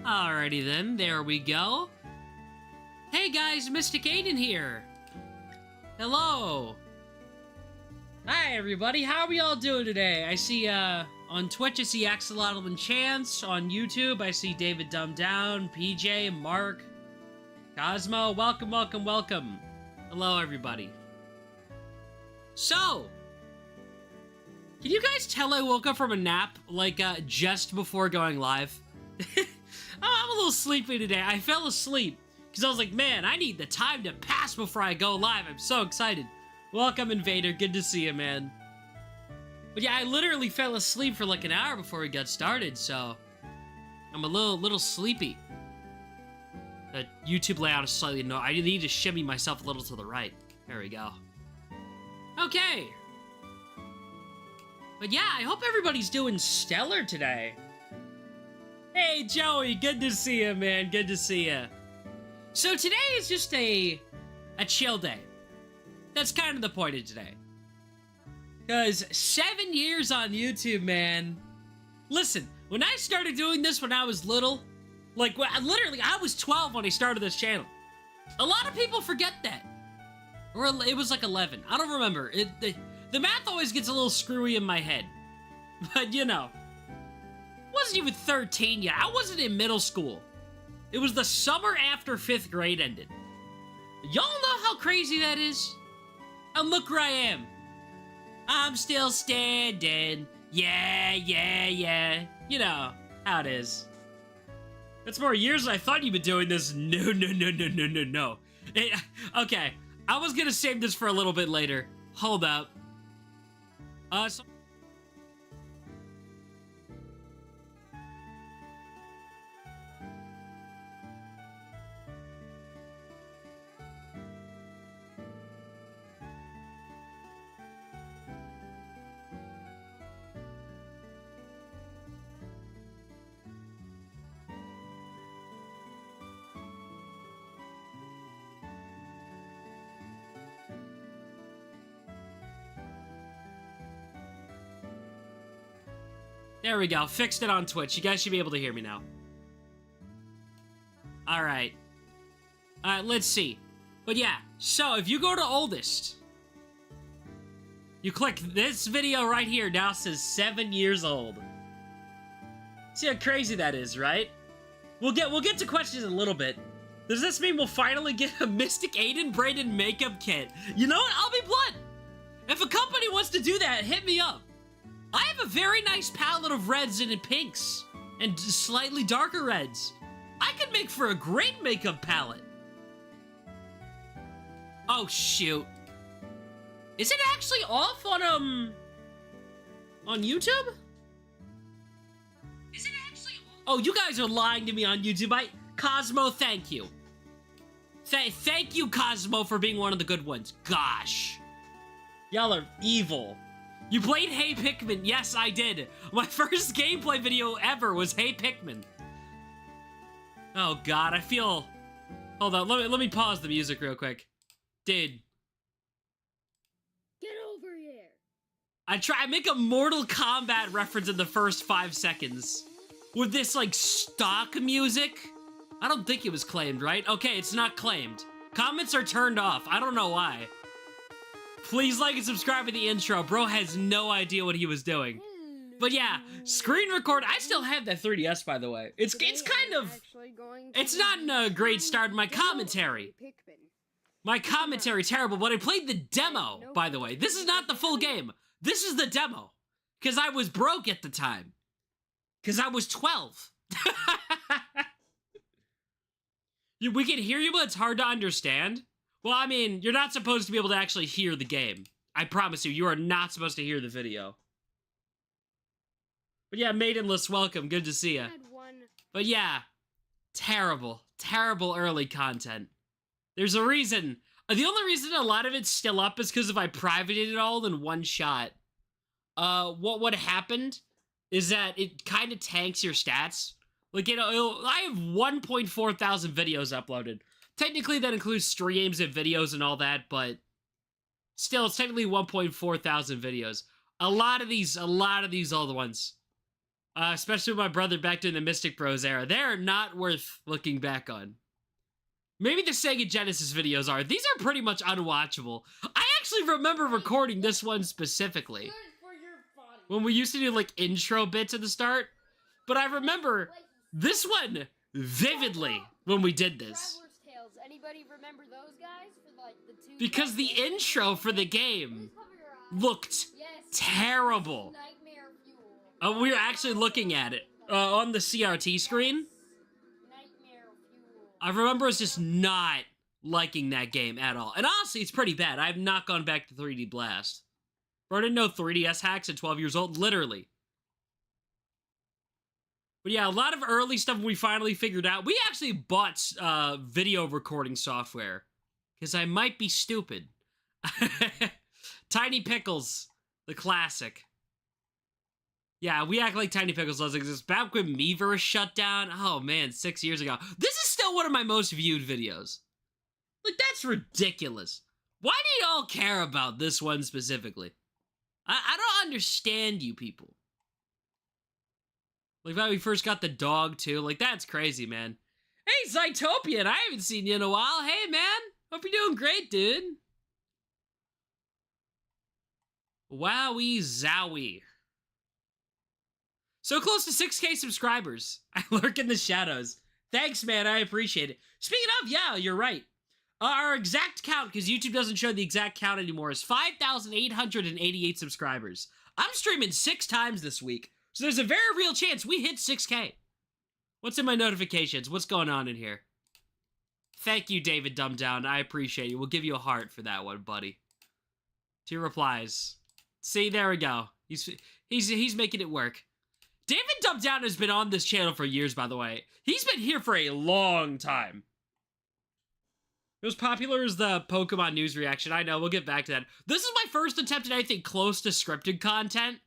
Alrighty then, there we go. Hey guys, Mystic Aidan here. Hello. Hi everybody, how are we all doing today? I see, on Twitch I see Axolotl and Chance. On YouTube I see David Dumb Down, PJ, Mark, Cosmo. Welcome, welcome, welcome. Hello everybody. So, can you guys tell I woke up from a nap, like, just before going live? I'm a little sleepy today. I fell asleep because I was like, man, I need the time to pass before I go live. I'm so excited. Welcome, Invader. Good to see you, man. But yeah, I literally fell asleep for like an hour before we got started, so I'm a little sleepy. The YouTube layout is slightly no. I need to shimmy myself a little to the right. There we go. Okay. But yeah, I hope everybody's doing stellar today. Hey, Joey, good to see you, man. Good to see you. So today is just a chill day. That's kind of the point of today. Because 7 years on YouTube, man. Listen, when I started doing this when I was little, like, literally, I was 12 when I started this channel. A lot of people forget that. Or it was like 11. I don't remember. The math always gets a little screwy in my head. But, you know. Wasn't even 13 yet. I wasn't in middle school. It was the summer after 5th grade ended. Y'all know how crazy that is? And look where I am. I'm still standing. Yeah, yeah, yeah. You know how it is. That's more years than I thought you'd be doing this. No, no, no, no, no, no, no. Okay, I was gonna save this for a little bit later. Hold up. So there we go. Fixed it on Twitch. You guys should be able to hear me now. Alright. Let's see. But yeah, so if you go to oldest, you click this video right here. Now it says 7 years old. See how crazy that is, right? We'll get to questions in a little bit. Does this mean we'll finally get a Mystic Aidan braided makeup kit? You know what? I'll be blunt. If a company wants to do that, hit me up. I have a very nice palette of reds and pinks, and slightly darker reds. I could make for a great makeup palette. Oh, shoot. Is it actually off on YouTube? Is it actually off? Oh, you guys are lying to me on YouTube. Cosmo, thank you. Thank you, Cosmo, for being one of the good ones. Gosh. Y'all are evil. You played Hey Pikmin. Yes, I did. My first gameplay video ever was Hey Pikmin. Oh god, I feel... Hold on, let me pause the music real quick. Dude. Get over here. I make a Mortal Kombat reference in the first 5 seconds. With this, like, stock music. I don't think it was claimed, right? Okay, it's not claimed. Comments are turned off. I don't know why. Please like and subscribe to the intro. Bro has no idea what he was doing. But yeah, screen record. I still have that 3DS, by the way. It's kind of... It's not a great start in my commentary. My commentary terrible, but I played the demo, by the way. This is not the full game. This is the demo. Because I was broke at the time. Because I was 12. We can hear you, but it's hard to understand. Well, I mean, you're not supposed to be able to actually hear the game. I promise you, you are not supposed to hear the video. But yeah, Maidenless, welcome. Good to see ya. But yeah, terrible, terrible early content. There's a reason. The only reason a lot of it's still up is because if I privated it all in one shot, what happened is that it kind of tanks your stats. Like, you know, I have 1.4 thousand videos uploaded. Technically, that includes streams and videos and all that, but still, it's technically 1.4 thousand videos. A lot of these old ones Especially with my brother back during the Mystic Bros era. They're not worth looking back on. Maybe the Sega Genesis videos are. These are pretty much unwatchable. I actually remember recording this one specifically. When we used to do, like, intro bits at the start. But I remember this one vividly when we did this. Anybody remember those guys for, like, the two because the intro for the game looked terrible. Oh, we were actually looking at it on the CRT screen. I remember us just not liking that game at all. And honestly, it's pretty bad. I have not gone back to 3D Blast. Bro, I didn't know 3DS hacks at 12 years old, literally. But yeah, a lot of early stuff we finally figured out. We actually bought video recording software. Because I might be stupid. Tiny Pickles, the classic. Yeah, we act like Tiny Pickles doesn't exist. Back when Miiverse shut down, oh man, 6 years ago. This is still one of my most viewed videos. Like, that's ridiculous. Why do you all care about this one specifically? I don't understand you people. Like, when we first got the dog, too. Like, that's crazy, man. Hey, Zytopian, I haven't seen you in a while. Hey, man. Hope you're doing great, dude. Wowie zowie. So close to 6K subscribers. I lurk in the shadows. Thanks, man. I appreciate it. Speaking of, yeah, you're right. Our exact count, because YouTube doesn't show the exact count anymore, is 5,888 subscribers. I'm streaming 6 times this week, so there's a very real chance we hit 6K. What's in my notifications? What's going on in here? Thank you, David Dumbdown. I appreciate you. We'll give you a heart for that one, buddy. 2 replies. See, there we go. He's making it work. David Dumbdown has been on this channel for years, by the way. He's been here for a long time. It was popular as the Pokemon news reaction. I know, we'll get back to that. This is my first attempt at anything close to scripted content.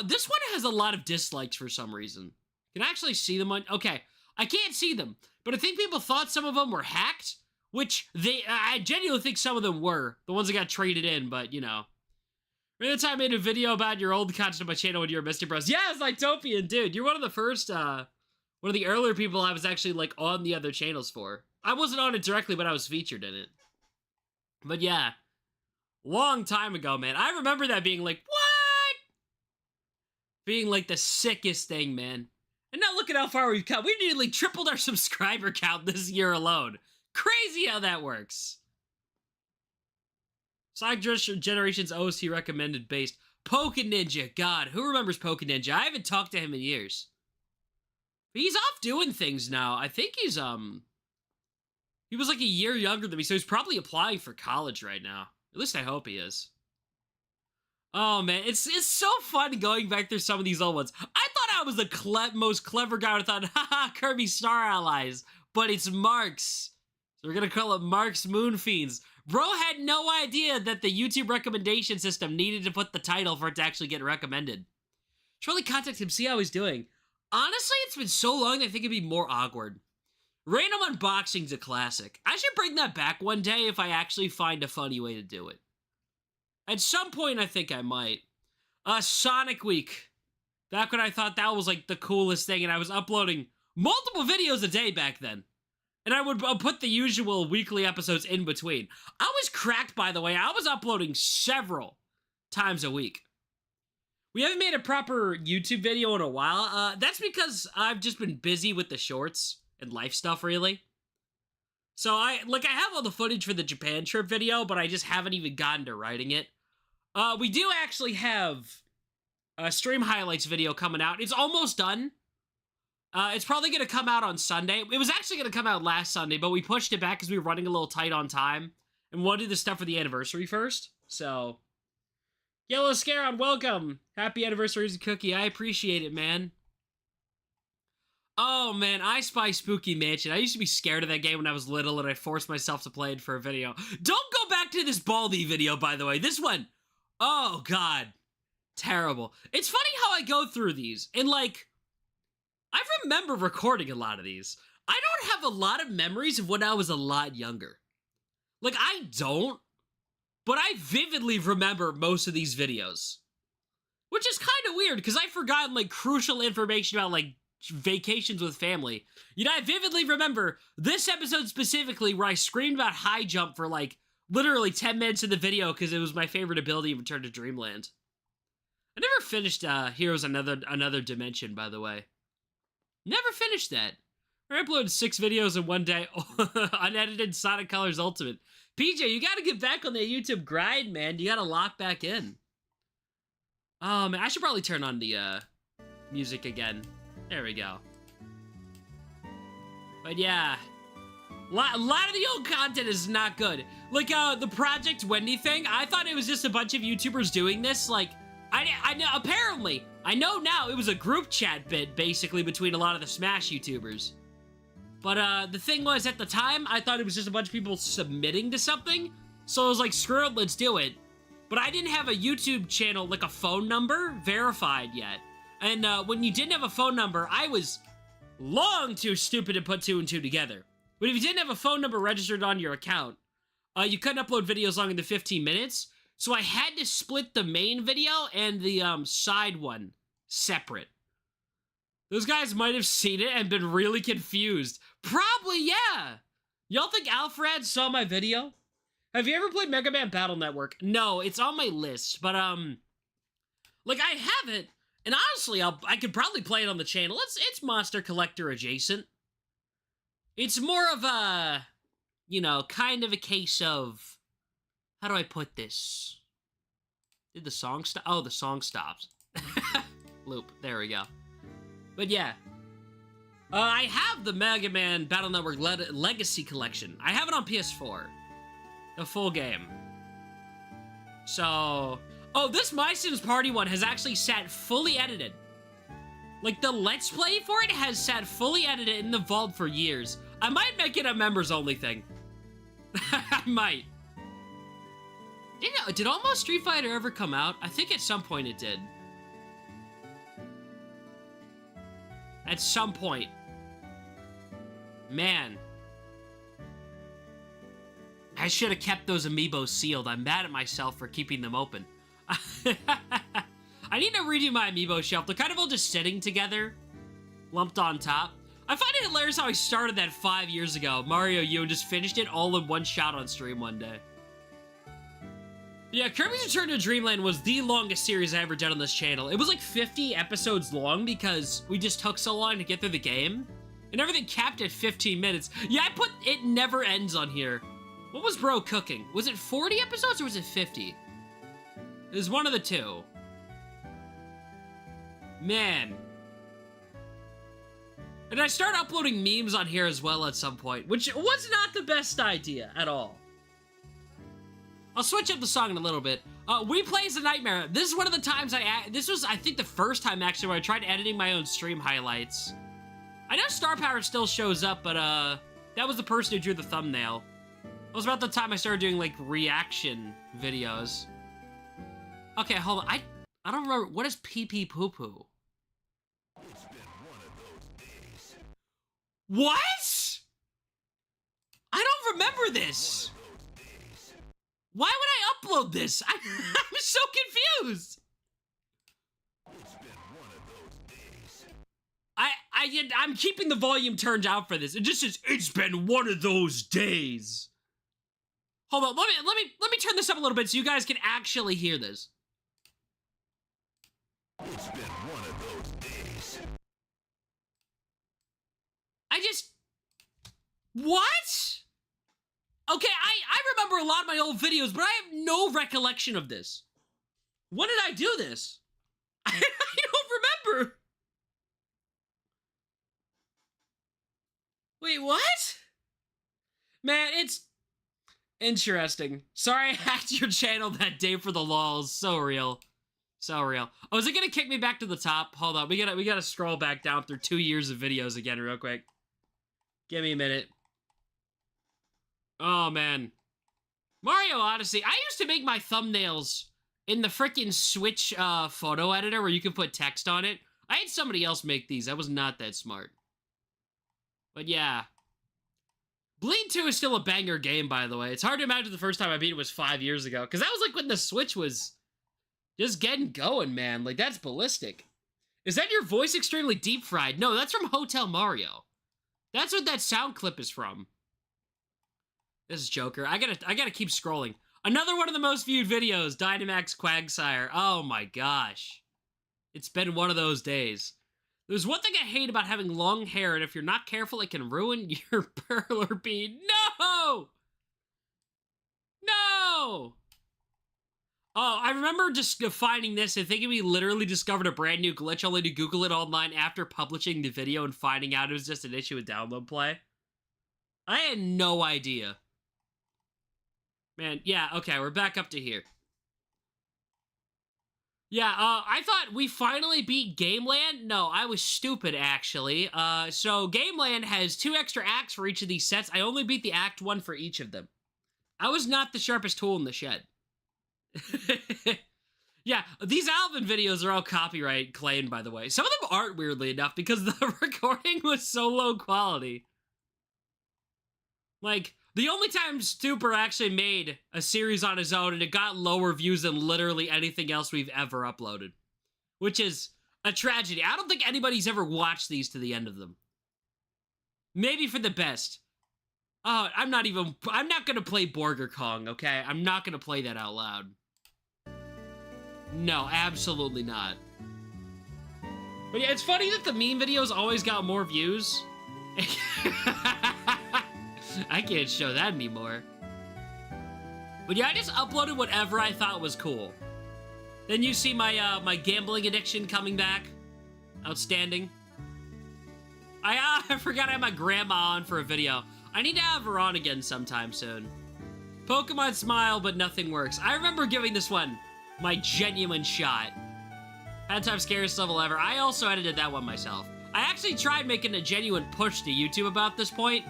This one has a lot of dislikes for some reason. Can I actually see them on... Okay, I can't see them. But I think people thought some of them were hacked. Which, I genuinely think some of them were. The ones that got traded in, but, you know. Remember the time I made a video about your old content on my channel when you were Mr. Bros? Yeah, it's Lytopian, dude. You're one of the first, one of the earlier people I was actually, like, on the other channels for. I wasn't on it directly, but I was featured in it. But yeah, long time ago, man. I remember that being like, what? Being like the sickest thing, man. And now look at how far we've come. We nearly tripled our subscriber count this year alone. Crazy how that works. Sonic Generations OC recommended based. Pokeninja, God, who remembers Pokeninja? I haven't talked to him in years. But he's off doing things now. I think he's, he was like a year younger than me, so he's probably applying for college right now. At least I hope he is. Oh, man, it's so fun going back through some of these old ones. I thought I was the most clever guy who thought, haha, Kirby Star Allies. But it's Marks. So we're gonna call it Marks Moonfiends. Bro had no idea that the YouTube recommendation system needed to put the title for it to actually get recommended. Should probably contact him, see how he's doing. Honestly, it's been so long that I think it'd be more awkward. Random unboxing's a classic. I should bring that back one day if I actually find a funny way to do it. At some point, I think I might. Sonic Week. Back when I thought that was like the coolest thing, and I was uploading multiple videos a day back then. And I would put the usual weekly episodes in between. I was cracked, by the way. I was uploading several times a week. We haven't made a proper YouTube video in a while. That's because I've just been busy with the shorts and life stuff, really. So I have all the footage for the Japan trip video, but I just haven't even gotten to writing it. We do actually have a stream highlights video coming out. It's almost done. It's probably going to come out on Sunday. It was actually going to come out last Sunday, but we pushed it back because we were running a little tight on time. And wanted to do the stuff for the anniversary first. So, Yellow Scaron, welcome. Happy anniversary, Cookie. I appreciate it, man. Oh, man, I Spy Spooky Mansion. I used to be scared of that game when I was little, and I forced myself to play it for a video. Don't go back to this Baldy video, by the way. This one, oh, God. Terrible. It's funny how I go through these, and, like, I remember recording a lot of these. I don't have a lot of memories of when I was a lot younger. Like, I don't, but I vividly remember most of these videos. Which is kind of weird, because I've forgotten, like, crucial information about, like, vacations with family. You know, I vividly remember this episode specifically where I screamed about high jump for, like, literally 10 minutes in the video because it was my favorite ability in Return to Dreamland. I never finished Heroes Another Dimension, by the way. Never finished that. I uploaded 6 videos in one day. Unedited Sonic Colors Ultimate. PJ, you gotta get back on the YouTube grind, man. You gotta lock back in. Oh, man, I should probably turn on the music again. There we go. But yeah, a lot of the old content is not good. Like, the Project Wendy thing, I thought it was just a bunch of YouTubers doing this. Like, I know, apparently, I know now it was a group chat bit, basically, between a lot of the Smash YouTubers. But, the thing was, at the time, I thought it was just a bunch of people submitting to something. So I was like, screw it, let's do it. But I didn't have a YouTube channel, like a phone number, verified yet. And, when you didn't have a phone number, I was long too stupid to put 2 and 2 together. But if you didn't have a phone number registered on your account, you couldn't upload videos longer than 15 minutes. So I had to split the main video and the side one separate. Those guys might have seen it and been really confused. Probably, yeah. Y'all think Alfred saw my video? Have you ever played Mega Man Battle Network? No, it's on my list, but like I have it, and honestly, I could probably play it on the channel. It's Monster Collector adjacent. It's more of a, you know, kind of a case of, how do I put this? Did the song stop? Oh, the song stops. Loop. There we go. But yeah. I have the Mega Man Battle Network Legacy Collection. I have it on PS4. The full game. So... Oh, this My Sims Party one has actually sat fully edited. Like, the Let's Play for it has sat fully edited in the vault for years. I might make it a members-only thing. I might. Did Almost Street Fighter ever come out? I think at some point it did. At some point. Man. I should have kept those amiibos sealed. I'm mad at myself for keeping them open. I need to redo my amiibo shelf. They're kind of all just sitting together, lumped on top. I find it hilarious how I started that 5 years ago. Mario U, and just finished it all in one shot on stream one day. Yeah, Kirby's Return to Dreamland was the longest series I ever done on this channel. It was like 50 episodes long because we just took so long to get through the game. And everything capped at 15 minutes. Yeah, I put It Never Ends on here. What was bro cooking? Was it 40 episodes or was it 50? It was one of the two. Man. And I started uploading memes on here as well at some point, which was not the best idea at all. I'll switch up the song in a little bit. We Play as a Nightmare. This is one of the times this was, I think, the first time actually where I tried editing my own stream highlights. I know Star Power still shows up, but that was the person who drew the thumbnail. It was about the time I started doing, like, reaction videos. Okay, hold on. I don't remember. What is pee-pee poo-poo? What? I don't remember this. Why would I upload this? I'm so confused. I'm keeping the volume turned down for this. It just says, it's been one of those days. Hold on, let me turn this up a little bit so you guys can actually hear this. It's been one of those days. What? Okay, I remember a lot of my old videos, but I have no recollection of this. When did I do this? I don't remember. Wait, what? Man, it's interesting. Sorry I hacked your channel that day for the lols. So real. So real. Oh, is it gonna kick me back to the top? Hold on, we gotta scroll back down through 2 years of videos again real quick. Give me a minute. Oh, man. Mario Odyssey. I used to make my thumbnails in the frickin' Switch photo editor where you can put text on it. I had somebody else make these. I was not that smart. But yeah. Bleed 2 is still a banger game, by the way. It's hard to imagine the first time I beat it was 5 years ago. Because that was like when the Switch was Just getting going, man. Like, that's ballistic. Is that your voice extremely deep fried? No, that's from Hotel Mario. That's what that sound clip is from. This is Joker. I gotta keep scrolling. Another one of the most viewed videos, Dynamax Quagsire. Oh my gosh. It's been one of those days. There's one thing I hate about having long hair, and if you're not careful, it can ruin your perler bead. No! No! Oh, I remember just finding this and thinking we literally discovered a brand new glitch only to Google it online after publishing the video and finding out it was just an issue with download play. I had no idea. Man, yeah, okay, we're back up to here. Yeah, I thought we finally beat Gameland. No, I was stupid, actually. So Gameland has 2 extra acts for each of these sets. I only beat the Act 1 for each of them. I was not the sharpest tool in the shed. Yeah, these Alvin videos are all copyright claimed, by the way. Some of them aren't, weirdly enough, because the recording was so low quality. Like, the only time Stuper actually made a series on his own and it got lower views than literally anything else we've ever uploaded. Which is a tragedy. I don't think anybody's ever watched these to the end of them. Maybe for the best. Oh, I'm not gonna play Borger Kong, okay? I'm not gonna play that out loud. No, absolutely not. But yeah, it's funny that the meme videos always got more views. I can't show that anymore. But yeah, I just uploaded whatever I thought was cool. Then you see my my gambling addiction coming back. Outstanding. I forgot I had my grandma on for a video. I need to have her on again sometime soon. Pokemon Smile, but nothing works. I remember giving this one my genuine shot. Had time scariest level ever. I also edited that one myself. I actually tried making a genuine push to YouTube about this point,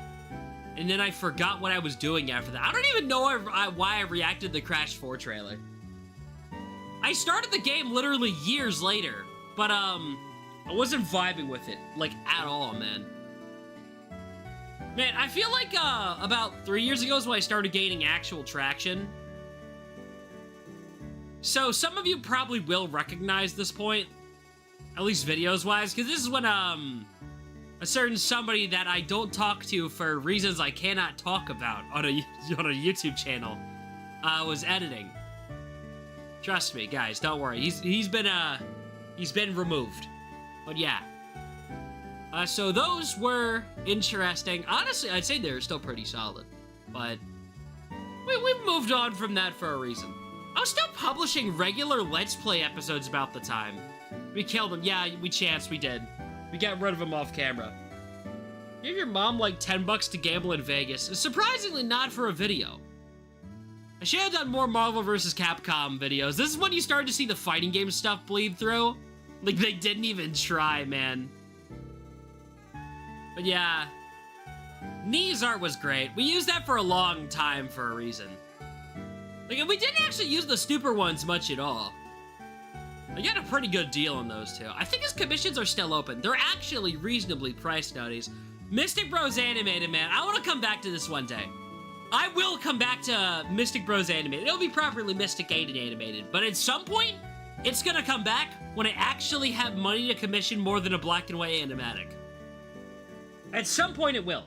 and then I forgot what I was doing after that. I don't even know why I reacted to the Crash 4 trailer. I started the game literally years later, but I wasn't vibing with it, like, at all, man. Man, I feel like about 3 years ago is when I started gaining actual traction. So some of you probably will recognize this point, at least videos-wise, because this is when a certain somebody that I don't talk to for reasons I cannot talk about on a YouTube channel was editing. Trust me, guys, don't worry. He's been removed. But yeah. So those were interesting. Honestly, I'd say they're still pretty solid. But we've moved on from that for a reason. I was still publishing regular Let's Play episodes about the time. We killed him. Yeah, we did. We got rid of him off camera. Give your mom like 10 bucks to gamble in Vegas. Surprisingly not for a video. I should have done more Marvel vs. Capcom videos. This is when you start to see the fighting game stuff bleed through. Like, they didn't even try, man. But yeah. Knees art was great. We used that for a long time for a reason. Like, we didn't actually use the Stuper ones much at all. I got a pretty good deal on those two. I think his commissions are still open. They're actually reasonably priced nowadays. Mystic Bros Animated, man. I want to come back to this one day. I will come back to Mystic Bros Animated. It'll be properly Mystic Aidan Animated. But at some point, it's going to come back when I actually have money to commission more than a black and white animatic. At some point, it will.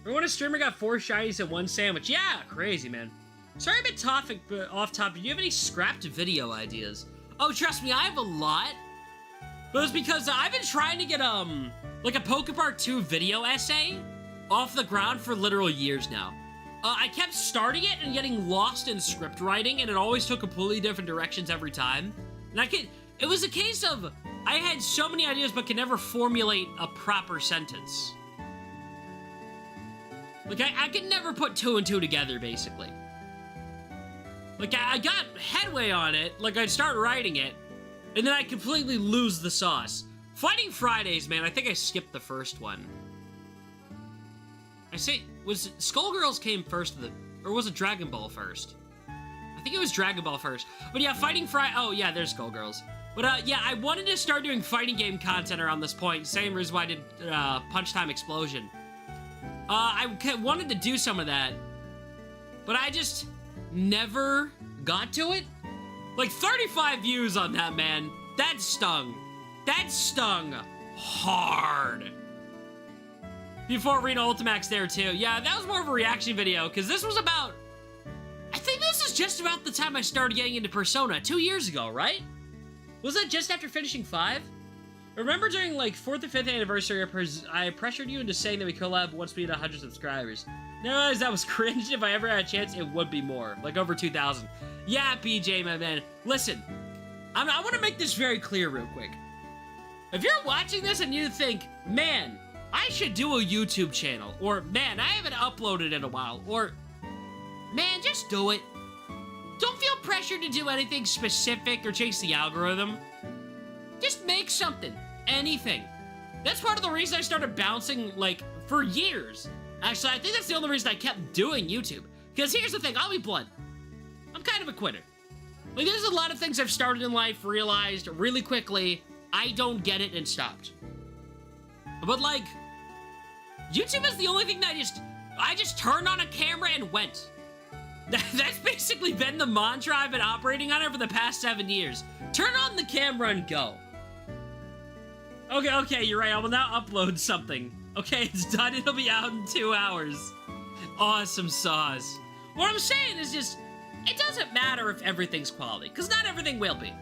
Remember when a streamer got 4 shinies and 1 sandwich? Yeah, crazy, man. Sorry, I'm a bit off topic. Do you have any scrapped video ideas? Oh, trust me, I have a lot. But it's because I've been trying to get, like a Pokepark 2 video essay off the ground for literal years now. I kept starting it and getting lost in script writing, and it always took completely different directions every time. And it was a case of, I had so many ideas but could never formulate a proper sentence. Like, I could never put 2 and 2 together, basically. Like, I got headway on it, like, I'd start writing it, and then I'd completely lose the sauce. Fighting Fridays, man, I think I skipped the first one. Was Skullgirls came first, or was it Dragon Ball first? I think it was Dragon Ball first. But yeah, Fighting Friday, oh yeah, there's Skullgirls. But yeah, I wanted to start doing fighting game content around this point, same reason why I did Punch Time Explosion. I wanted to do some of that, but I just never got to it. Like 35 views on that, man. That stung. That stung hard. Before Arena Ultimax there too. Yeah, that was more of a reaction video because this was about, I think this is just about the time I started getting into Persona 2 years ago, right? Was that just after finishing 5? Remember during like 4th or 5th anniversary, I pressured you into saying that we collab once we hit 100 subscribers. Now I realized that was cringe. If I ever had a chance, it would be more. Like over 2,000. Yeah, PJ, my man. Listen, I want to make this very clear real quick. If you're watching this and you think, man, I should do a YouTube channel, or man, I haven't uploaded in a while, or man, just do it. Don't feel pressured to do anything specific or chase the algorithm. Just make something. Anything. That's part of the reason I started bouncing, like, for years. Actually, I think that's the only reason I kept doing YouTube. Because here's the thing, I'll be blunt. I'm kind of a quitter. Like, there's a lot of things I've started in life, realized really quickly, I don't get it, and stopped. But, like, YouTube is the only thing that I just turned on a camera and went. That's basically been the mantra I've been operating on it for the past 7 years. Turn on the camera and go. Okay, you're right. I will now upload something. Okay, it's done. It'll be out in 2 hours. Awesome sauce. What I'm saying is just, it doesn't matter if everything's quality, because not everything will be.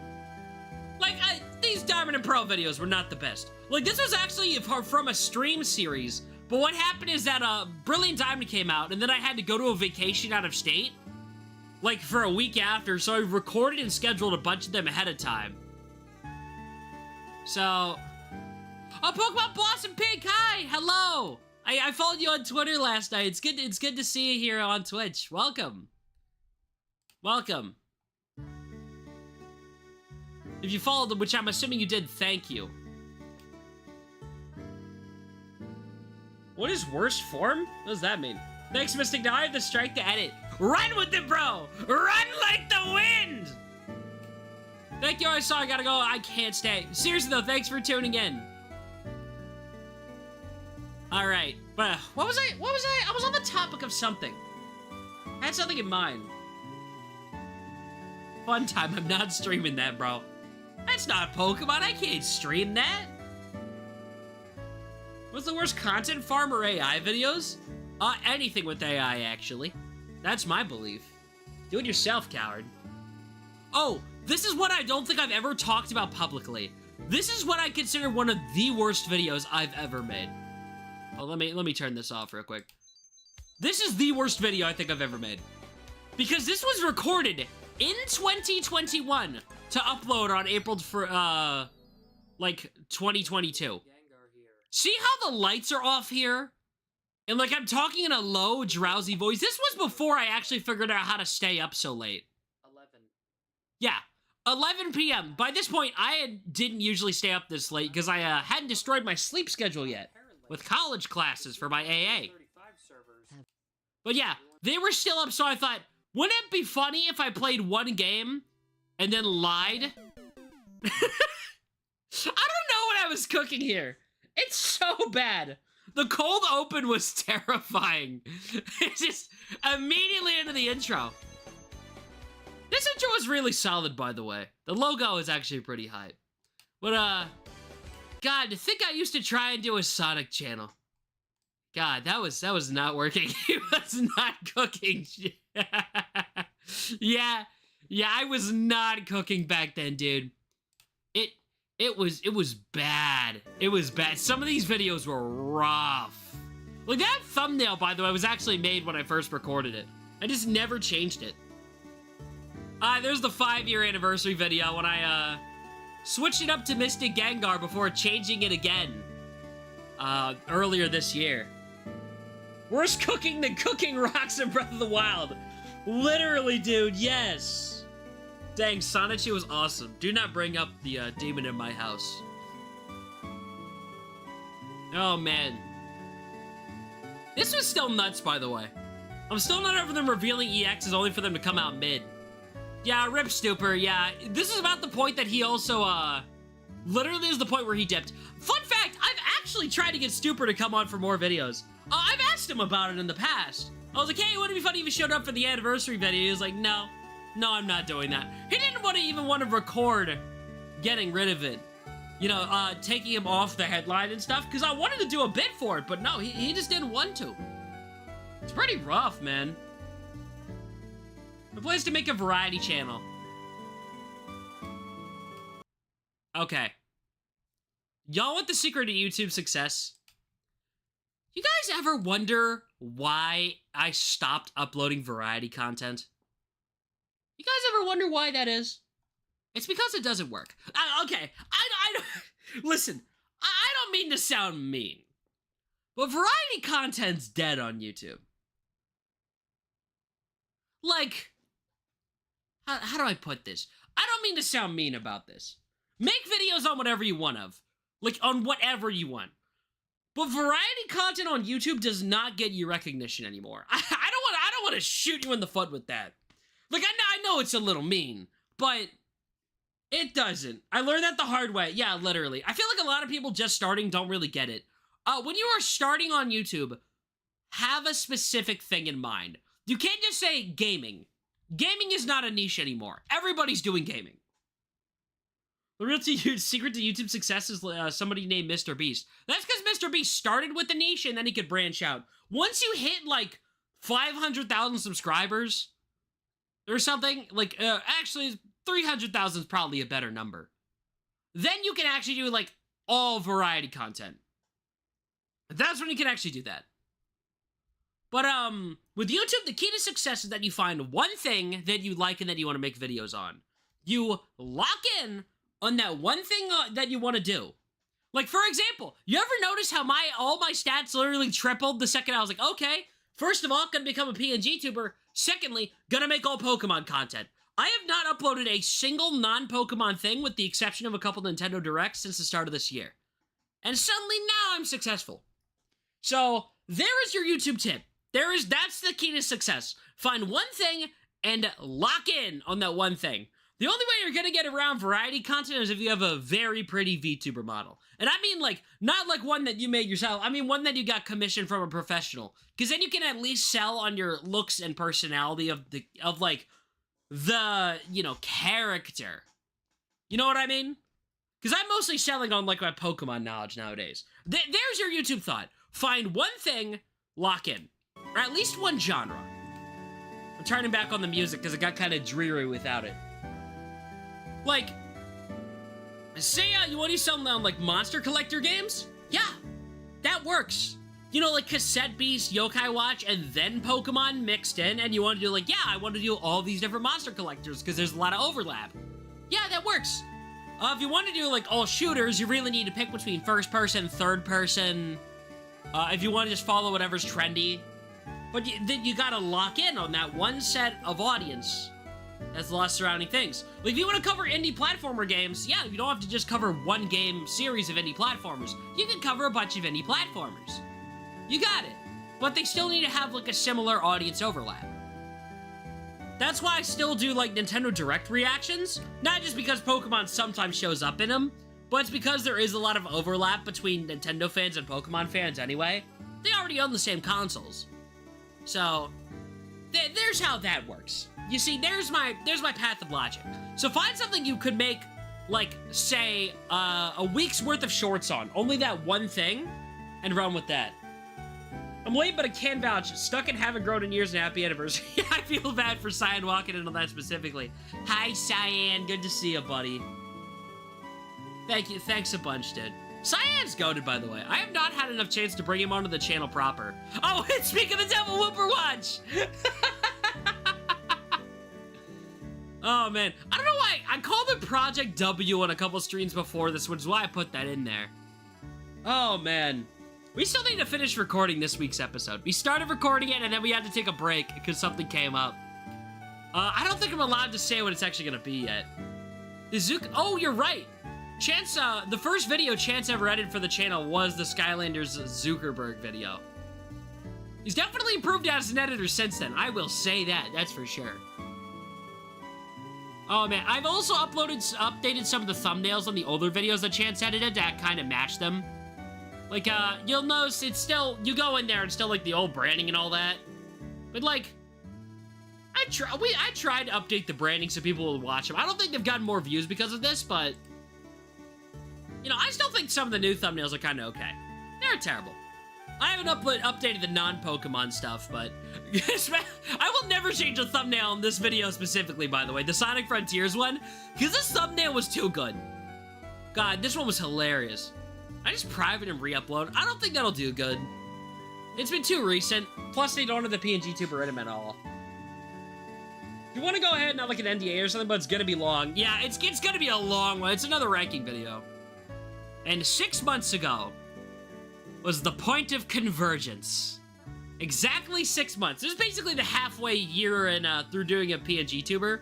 Like, these Diamond and Pearl videos were not the best. Like, this was actually from a stream series, but what happened is that Brilliant Diamond came out, and then I had to go to a vacation out of state, like, for a week after, so I recorded and scheduled a bunch of them ahead of time. So, oh, Pokemon Blossom Pig, hi, hello! I followed you on Twitter last night. It's good to see you here on Twitch. Welcome. Welcome. If you followed them, which I'm assuming you did, thank you. What is worst form? What does that mean? Thanks, Mystic. Now I have the strength to edit. Run with it, bro! Run like the wind! Thank you, I saw I gotta go. I can't stay. Seriously, though, thanks for tuning in. Alright, but what was I? I was on the topic of something. I had something in mind. Fun time, I'm not streaming that, bro. That's not Pokemon, I can't stream that. What's the worst content, farm or AI videos? Anything with AI, actually. That's my belief. Do it yourself, coward. Oh, this is what I don't think I've ever talked about publicly. This is what I consider one of the worst videos I've ever made. Oh, let me turn this off real quick. This is the worst video I think I've ever made. Because this was recorded in 2021 to upload on April for, like, 2022. See how the lights are off here? And, like, I'm talking in a low, drowsy voice. This was before I actually figured out how to stay up so late. 11. Yeah, 11 p.m. By this point, I didn't usually stay up this late because I hadn't destroyed my sleep schedule yet with college classes for my AA. But yeah, they were still up, so I thought, wouldn't it be funny if I played one game and then lied? I don't know what I was cooking here. It's so bad. The cold open was terrifying. It's just immediately into the intro. This intro is really solid, by the way. The logo is actually pretty hype. But, God, to think I used to try and do a Sonic channel. God, that was not working. He was not cooking shit. Yeah, I was not cooking back then, dude. It was bad. It was bad. Some of these videos were rough. Like, that thumbnail, by the way, was actually made when I first recorded it. I just never changed it. There's the 5-year anniversary video when I, switched it up to Mystic Gengar before changing it again, earlier this year. Worse cooking than cooking rocks in Breath of the Wild. Literally, dude, yes. Dang, Sonichi was awesome. Do not bring up the, demon in my house. Oh, man. This was still nuts, by the way. I'm still not over them revealing EXs only for them to come out mid. Yeah, rip Stupor, yeah. This is about the point that he also, literally is the point where he dipped. Fun fact, I've actually tried to get Stupor to come on for more videos. I've asked him about it in the past. I was like, hey, wouldn't it be funny if he showed up for the anniversary video? He was like, no. No, I'm not doing that. He didn't even want to record getting rid of it. You know, taking him off the headline and stuff, because I wanted to do a bit for it, but no, he just didn't want to. It's pretty rough, man. The place to make a variety channel. Okay. Y'all want the secret to YouTube success? You guys ever wonder why I stopped uploading variety content? You guys ever wonder why that is? It's because it doesn't work. Okay, I don't... Listen, I don't mean to sound mean, but variety content's dead on YouTube. Like, how do I put this? I don't mean to sound mean about this. Make videos on whatever you want of. Like, on whatever you want. But variety content on YouTube does not get you recognition anymore. I don't want to shoot you in the foot with that. Like, I know it's a little mean, but it doesn't. I learned that the hard way. Yeah, literally. I feel like a lot of people just starting don't really get it. When you are starting on YouTube, have a specific thing in mind. You can't just say gaming. Gaming is not a niche anymore. Everybody's doing gaming. The real secret to YouTube success is somebody named Mr. Beast. That's because Mr. Beast started with the niche and then he could branch out. Once you hit like 500,000 subscribers or something, like actually 300,000 is probably a better number. Then you can actually do like all variety content. That's when you can actually do that. But with YouTube, the key to success is that you find one thing that you like and that you want to make videos on. You lock in on that one thing that you want to do. Like, for example, you ever notice how all my stats literally tripled the second I was like, okay, first of all, gonna become a PNGtuber. Secondly, gonna make all Pokemon content. I have not uploaded a single non-Pokemon thing with the exception of a couple Nintendo Directs since the start of this year. And suddenly now I'm successful. So, there is your YouTube tip. That's the key to success. Find one thing and lock in on that one thing. The only way you're gonna get around variety content is if you have a very pretty VTuber model. And I mean, like, not like one that you made yourself. I mean one that you got commissioned from a professional. Because then you can at least sell on your looks and personality of the character. You know what I mean? Because I'm mostly selling on, like, my Pokemon knowledge nowadays. There's your YouTube thought. Find one thing, lock in. Or at least one genre. I'm turning back on the music because it got kind of dreary without it. Like, say you want to do something on, like, monster collector games? Yeah, that works. You know, like Cassette Beast, Yokai Watch, and then Pokemon mixed in, and you want to do, like, yeah, I want to do all these different monster collectors because there's a lot of overlap. Yeah, that works. If you want to do, like, all shooters, you really need to pick between first person, third person, if you want to just follow whatever's trendy. But you gotta lock in on that one set of audience. That's a lot of surrounding things. Like, if you want to cover indie platformer games, yeah, you don't have to just cover one game series of indie platformers. You can cover a bunch of indie platformers. You got it. But they still need to have, like, a similar audience overlap. That's why I still do, like, Nintendo Direct reactions. Not just because Pokemon sometimes shows up in them, but it's because there is a lot of overlap between Nintendo fans and Pokemon fans anyway. They already own the same consoles. So, there's how that works. You see, there's my path of logic. So find something you could make, like, say, a week's worth of shorts on. Only that one thing, and run with that. I'm late, but I can vouch. Stuck and haven't grown in years and happy anniversary. I feel bad for Cyan walking in on that specifically. Hi, Cyan. Good to see you, buddy. Thank you. Thanks a bunch, dude. Cyan's goated, by the way. I have not had enough chance to bring him onto the channel proper. Oh, and speak of the devil, Whooper Watch! Oh, man. I don't know why. I called it Project W on a couple streams before this, which is why I put that in there. Oh, man. We still need to finish recording this week's episode. We started recording it, and then we had to take a break because something came up. I don't think I'm allowed to say what it's actually going to be yet. Oh, you're right. Chance, the first video Chance ever edited for the channel was the Skylanders Zuckerberg video. He's definitely improved as an editor since then. I will say that. That's for sure. Oh, man. I've also updated some of the thumbnails on the older videos that Chance edited to kind of match them. Like, you'll notice it's still, you go in there and still, like, the old branding and all that. But, like, I tried to update the branding so people would watch them. I don't think they've gotten more views because of this, but you know, I still think some of the new thumbnails are kind of okay. They're terrible. I haven't updated the non-Pokemon stuff, but I will never change a thumbnail in this video specifically, by the way. The Sonic Frontiers one, because this thumbnail was too good. God, this one was hilarious. I just private and re-upload. I don't think that'll do good. It's been too recent. Plus, they don't have the PNGtuber in them at all. If you want to go ahead and have like an NDA or something, but it's going to be long. Yeah, it's going to be a long one. It's another ranking video. And 6 months ago was the point of convergence. Exactly 6 months. This is basically the halfway year and through doing a PNGtuber.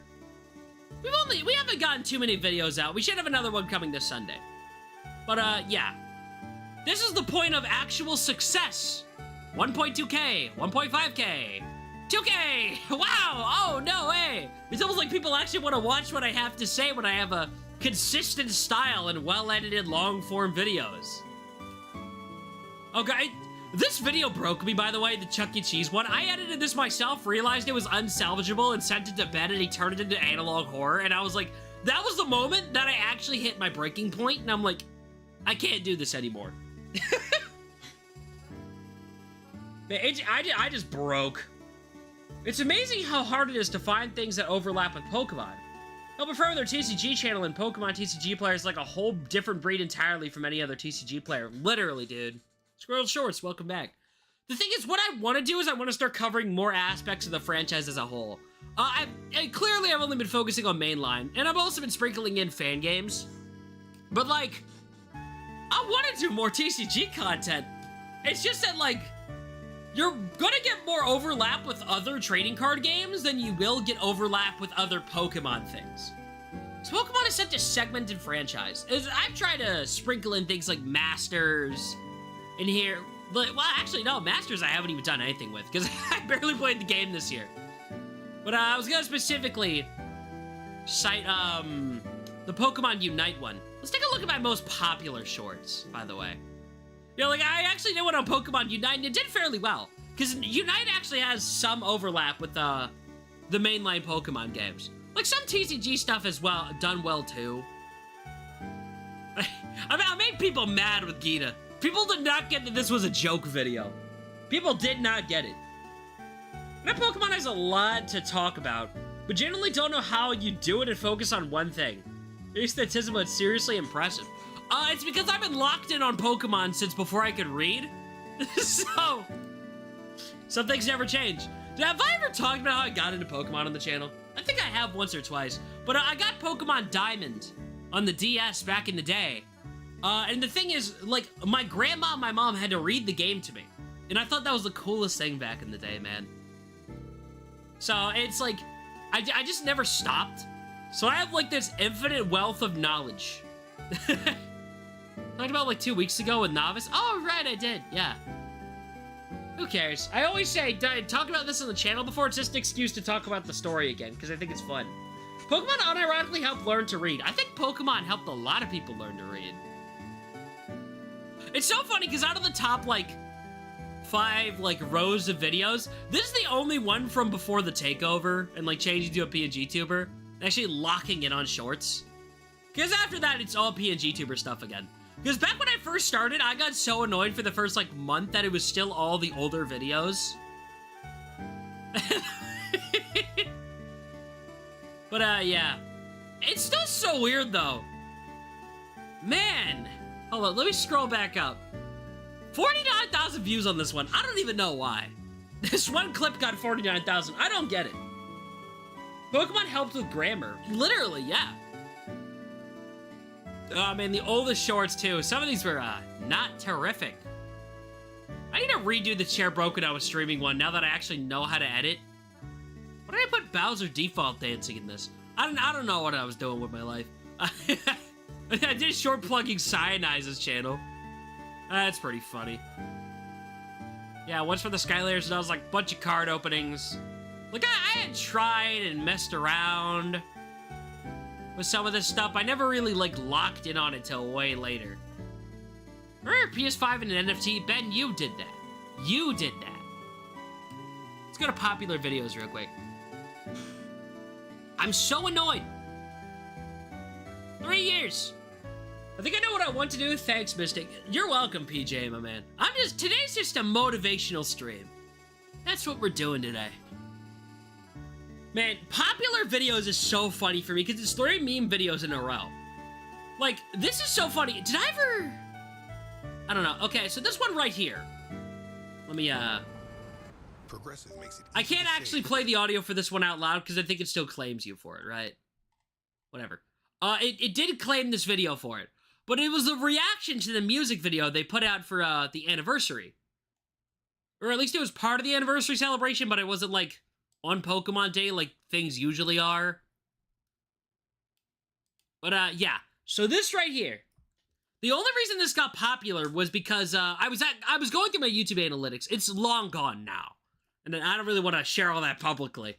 We haven't gotten too many videos out. We should have another one coming this Sunday. But yeah. This is the point of actual success. 1.2K, 1.5K, 2K. Wow. Oh no way. It's almost like people actually want to watch what I have to say when I have a consistent style and well-edited long-form videos. Okay, this video broke me, by the way, the Chuck E. Cheese one. I edited this myself, realized it was unsalvageable, and sent it to Ben, and he turned it into analog horror, and I was like, that was the moment that I actually hit my breaking point, and I'm like, I can't do this anymore. I just broke. It's amazing how hard it is to find things that overlap with Pokemon. Oh, but further, their TCG channel and Pokemon TCG player is like a whole different breed entirely from any other TCG player. Literally, dude. Squirrel Shorts, welcome back. The thing is, what I want to do is I want to start covering more aspects of the franchise as a whole. Clearly, I've only been focusing on mainline, and I've also been sprinkling in fan games. But, like, I want to do more TCG content. It's just that, like, you're gonna get more overlap with other trading card games than you will get overlap with other Pokemon things. So Pokemon is such a segmented franchise. I've tried to sprinkle in things like Masters in here. Well, actually, no, Masters I haven't even done anything with, because I barely played the game this year. But I was gonna specifically cite the Pokemon Unite one. Let's take a look at my most popular shorts, by the way. You know, like, I actually did one on Pokemon Unite, and it did fairly well. Because Unite actually has some overlap with the mainline Pokemon games. Like, some TCG stuff has done well, too. I made people mad with Gita. People did not get that this was a joke video. People did not get it. That Pokemon has a lot to talk about, but generally don't know how you do it and focus on one thing. Your statism is seriously impressive. It's because I've been locked in on Pokemon since before I could read. So, some things never change. Have I ever talked about how I got into Pokemon on the channel? I think I have once or twice. But I got Pokemon Diamond on the DS back in the day. And the thing is, like, my grandma and my mom had to read the game to me. And I thought that was the coolest thing back in the day, man. So, it's like, I just never stopped. So I have, like, this infinite wealth of knowledge. Talked about like 2 weeks ago with Novice. Oh, right, I did. Yeah. Who cares? I always say, talk about this on the channel before. It's just an excuse to talk about the story again, because I think it's fun. Pokemon unironically helped learn to read. I think Pokemon helped a lot of people learn to read. It's so funny, because out of the top, like, 5, like, rows of videos, this is the only one from before the takeover and, like, changing to a PNGtuber. Actually locking it on shorts. Because after that, it's all PNGtuber stuff again. Because back when I first started, I got so annoyed for the first, like, month that it was still all the older videos. But, yeah. It's still so weird, though. Man. Hold on, let me scroll back up. 49,000 views on this one. I don't even know why. This one clip got 49,000. I don't get it. Pokemon helped with grammar. Literally, yeah. Oh, man, the oldest shorts, too. Some of these were, not terrific. I need to redo the chair broke when I was streaming one, now that I actually know how to edit. Why did I put Bowser default dancing in this? I don't know what I was doing with my life. I did short plugging Cyanize's channel. That's pretty funny. Yeah, once for the Skylayers, and I was like, bunch of card openings. Like, I had tried and messed around with some of this stuff. I never really, like, locked in on it till way later. Remember PS5 and an NFT? Ben, you did that. You did that. Let's go to popular videos real quick. I'm so annoyed. 3 years. I think I know what I want to do. Thanks, Mystic. You're welcome, PJ, my man. Today's just a motivational stream. That's what we're doing today. Man, popular videos is so funny for me because it's 3 meme videos in a row. Like, this is so funny. Did I ever... I don't know. Okay, so this one right here. Let me, Progressive makes it I can't actually play the audio for this one out loud because I think it still claims you for it, right? Whatever. It did claim this video for it. But it was the reaction to the music video they put out for, the anniversary. Or at least it was part of the anniversary celebration, but it wasn't, like, on Pokemon Day like things usually are. But, yeah. So this right here. The only reason this got popular was because, I was going through my YouTube analytics. It's long gone now. And I don't really want to share all that publicly.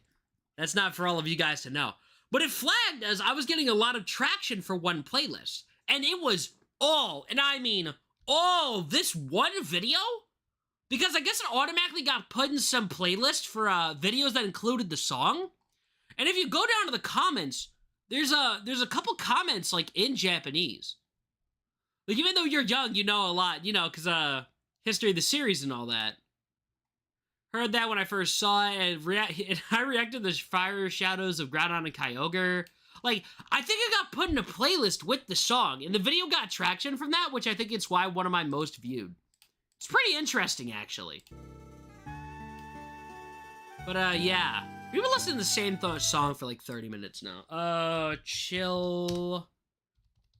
That's not for all of you guys to know. But it flagged as I was getting a lot of traction for one playlist. And it was all, and I mean all, this one video? Because I guess it automatically got put in some playlist for videos that included the song. And if you go down to the comments, there's a couple comments, like, in Japanese. Like, even though you're young, you know a lot, you know, because, history of the series and all that. Heard that when I first saw it, and I reacted to the Fire Shadows of Groudon and Kyogre. Like, I think it got put in a playlist with the song, and the video got traction from that, which I think it's why one of my most viewed. It's pretty interesting, actually. But, yeah. We've been listening to the same song for, like, 30 minutes now. Chill...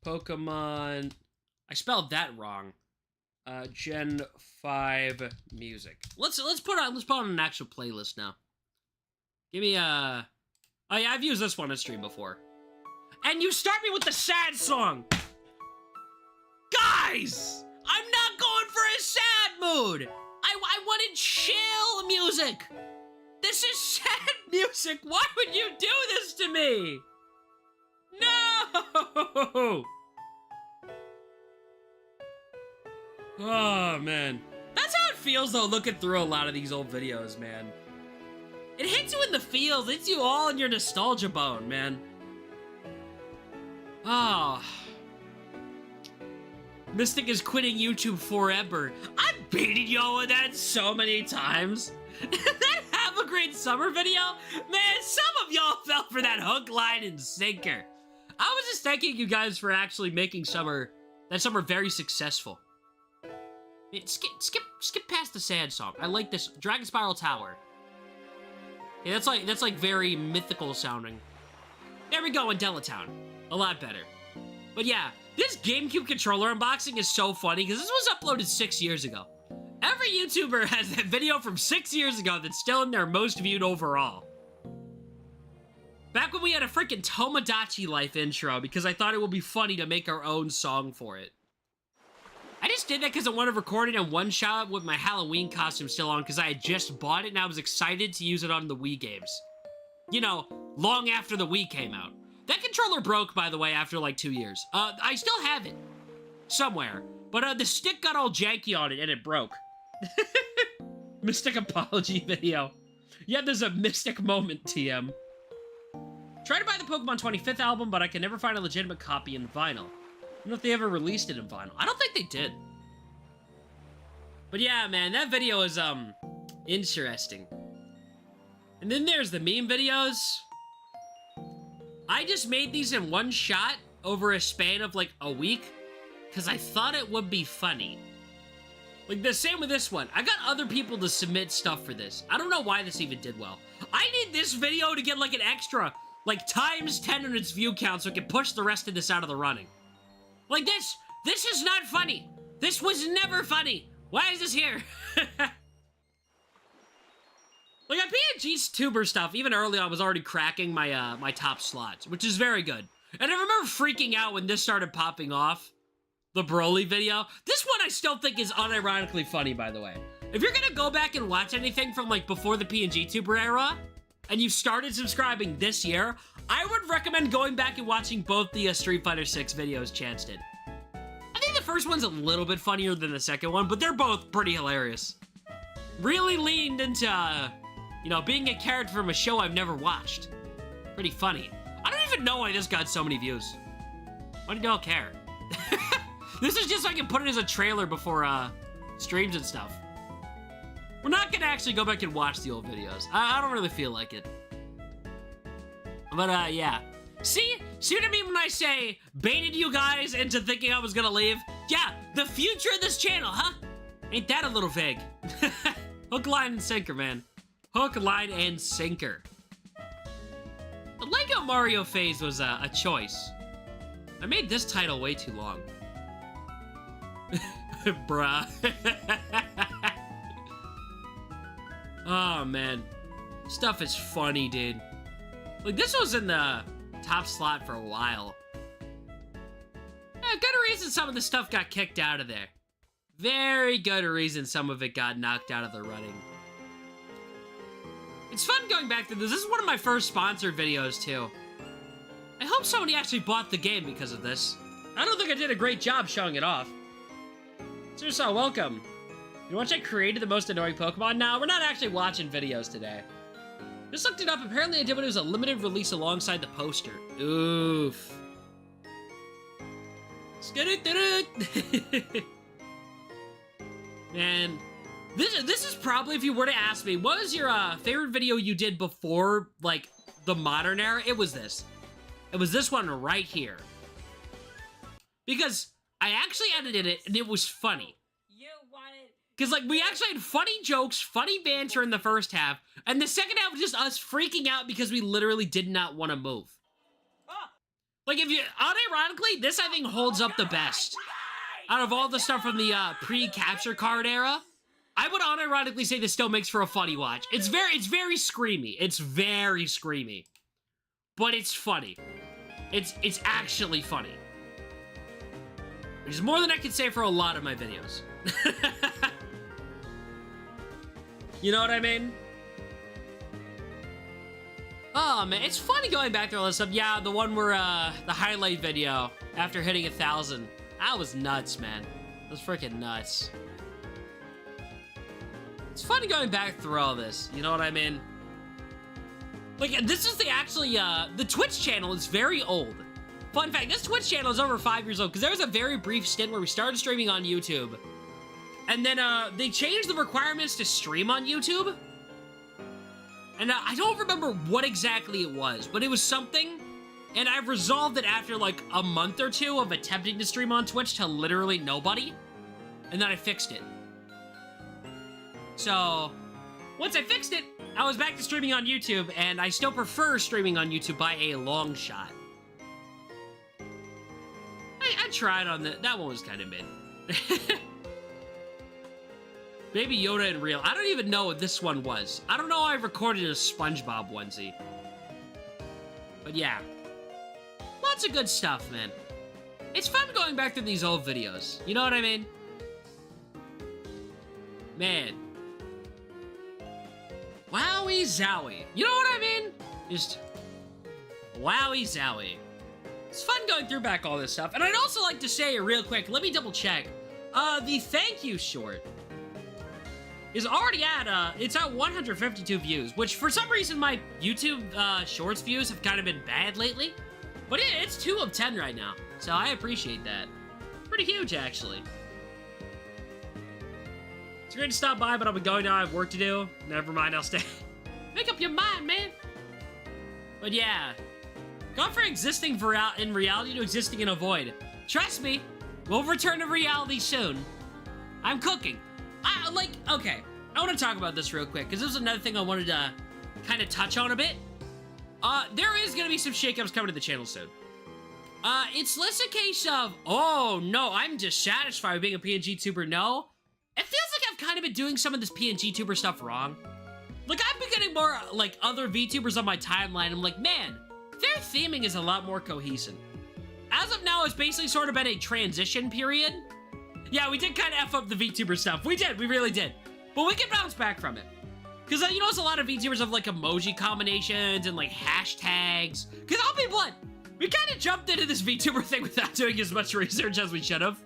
Pokemon... I spelled that wrong. Gen 5 music. Let's put on an actual playlist now. Give me oh yeah, I've used this one on stream before. And you start me with the sad song! Guys! I'm not going for a sad mood! I wanted chill music! This is sad music! Why would you do this to me? No! Oh, man. That's how it feels, though, looking through a lot of these old videos, man. It hits you in the feels. It hits you all in your nostalgia bone, man. Oh. Mystic is quitting YouTube forever. I've beaten y'all with that so many times. That Have a Great Summer video? Man, some of y'all fell for that hook, line, and sinker. I was just thanking you guys for actually making that summer very successful. Skip past the sad song. I like this. Dragon Spiral Tower. Yeah, that's like very mythical sounding. There we go in Delatown. A lot better. But yeah, this GameCube controller unboxing is so funny because this was uploaded 6 years ago. Every YouTuber has that video from 6 years ago that's still in their most viewed overall. Back when we had a freaking Tomodachi Life intro because I thought it would be funny to make our own song for it. I just did that because I wanted to record it in one shot with my Halloween costume still on because I had just bought it and I was excited to use it on the Wii games. You know, long after the Wii came out. That controller broke, by the way, after like 2 years. I still have it. Somewhere. But the stick got all janky on it and it broke. Mystic apology video. Yeah, there's a Mystic moment, TM. Tried to buy the Pokemon 25th album, but I can never find a legitimate copy in vinyl. I don't know if they ever released it in vinyl. I don't think they did. But yeah, man, that video is, interesting. And then there's the meme videos. I just made these in one shot over a span of, like, a week, because I thought it would be funny. Like, the same with this one. I got other people to submit stuff for this. I don't know why this even did well. I need this video to get, like, an extra, like, times 10 on its view count so I can push the rest of this out of the running. Like, this is not funny. This was never funny. Why is this here? Like, my PNGtuber stuff, even early on, was already cracking my, my top slots, which is very good. And I remember freaking out when this started popping off. The Broly video. This one I still think is unironically funny, by the way. If you're gonna go back and watch anything from, like, before the PNGtuber era, and you started subscribing this year, I would recommend going back and watching both the Street Fighter 6 videos Chance did. I think the first one's a little bit funnier than the second one, but they're both pretty hilarious. Really leaned into, you know, being a character from a show I've never watched. Pretty funny. I don't even know why this got so many views. Why do y'all care? This is just so I can put it as a trailer before streams and stuff. We're not gonna actually go back and watch the old videos. I don't really feel like it. But yeah. See what I mean when I say baited you guys into thinking I was gonna leave? Yeah, the future of this channel, huh? Ain't that a little vague? Hook, line, and sinker, man. Hook, line, and sinker. The Lego Mario phase was a choice. I made this title way too long. Bruh. Oh, man. Stuff is funny, dude. Like, this was in the top slot for a while. Yeah, good reason some of the stuff got kicked out of there. Very good reason some of it got knocked out of the running. It's fun going back to this. This is one of my first sponsored videos, too. I hope somebody actually bought the game because of this. I don't think I did a great job showing it off. Susa, welcome. You watch I created the most annoying Pokemon? No, we're not actually watching videos today. Just looked it up. Apparently, I did when it was a limited release alongside the poster. Oof. Man, this is probably, if you were to ask me, what was your favorite video you did before, like, the modern era? It was this. It was this one right here. Because I actually edited it, and it was funny. Because, like, we actually had funny jokes, funny banter in the first half, and the second half was just us freaking out because we literally did not want to move. Like, if you, unironically, this, I think, holds up the best. Out of all the stuff from the pre-capture card era, I would unironically say this still makes for a funny watch. It's very screamy. It's very screamy. But it's funny. It's actually funny. Which is more than I could say for a lot of my videos. You know what I mean? Oh, man, it's funny going back through all this stuff. Yeah, the one where, the highlight video after hitting 1,000. That was nuts, man. That was freaking nuts. It's funny going back through all this. You know what I mean? Like, this is the actually, the Twitch channel is very old. Fun fact, this Twitch channel is over 5 years old, because there was a very brief stint where we started streaming on YouTube. And then, they changed the requirements to stream on YouTube. And I don't remember what exactly it was, but it was something. And I've resolved it after, like, a month or two of attempting to stream on Twitch to literally nobody. And then I fixed it. So, once I fixed it, I was back to streaming on YouTube, and I still prefer streaming on YouTube by a long shot. I tried on that one was kind of mid. Baby Yoda and Real. I don't even know what this one was. I don't know I recorded a SpongeBob onesie. But yeah. Lots of good stuff, man. It's fun going back to these old videos. You know what I mean? Man. Wowie zowie. You know what I mean? Just wowie zowie. It's fun going through back all this stuff. And I'd also like to say real quick, let me double check. The thank you short is already at, it's at 152 views, which for some reason my YouTube shorts views have kind of been bad lately. But it's 2 of 10 right now, so I appreciate that. Pretty huge, actually. It's great to stop by, but I'll be going now. I have work to do. Never mind, I'll stay. Make up your mind, man. But yeah. Gone from existing in reality to existing in a void. Trust me, we'll return to reality soon. I'm cooking. Okay, I want to talk about this real quick, because this is another thing I wanted to kind of touch on a bit. There is going to be some shakeups coming to the channel soon. It's less a case of, oh, no, I'm dissatisfied with being a PNGtuber. No. It feels like I've kind of been doing some of this PNGtuber stuff wrong. Like, I've been getting more, like, other VTubers on my timeline. I'm like, man, their theming is a lot more cohesive. As of now, it's basically sort of been a transition period. Yeah, we did kind of F up the VTuber stuff. We did, we really did. But we can bounce back from it. Because, you know, there's a lot of VTubers have, like, emoji combinations and, like, hashtags. Because I'll be blunt, we kind of jumped into this VTuber thing without doing as much research as we should have.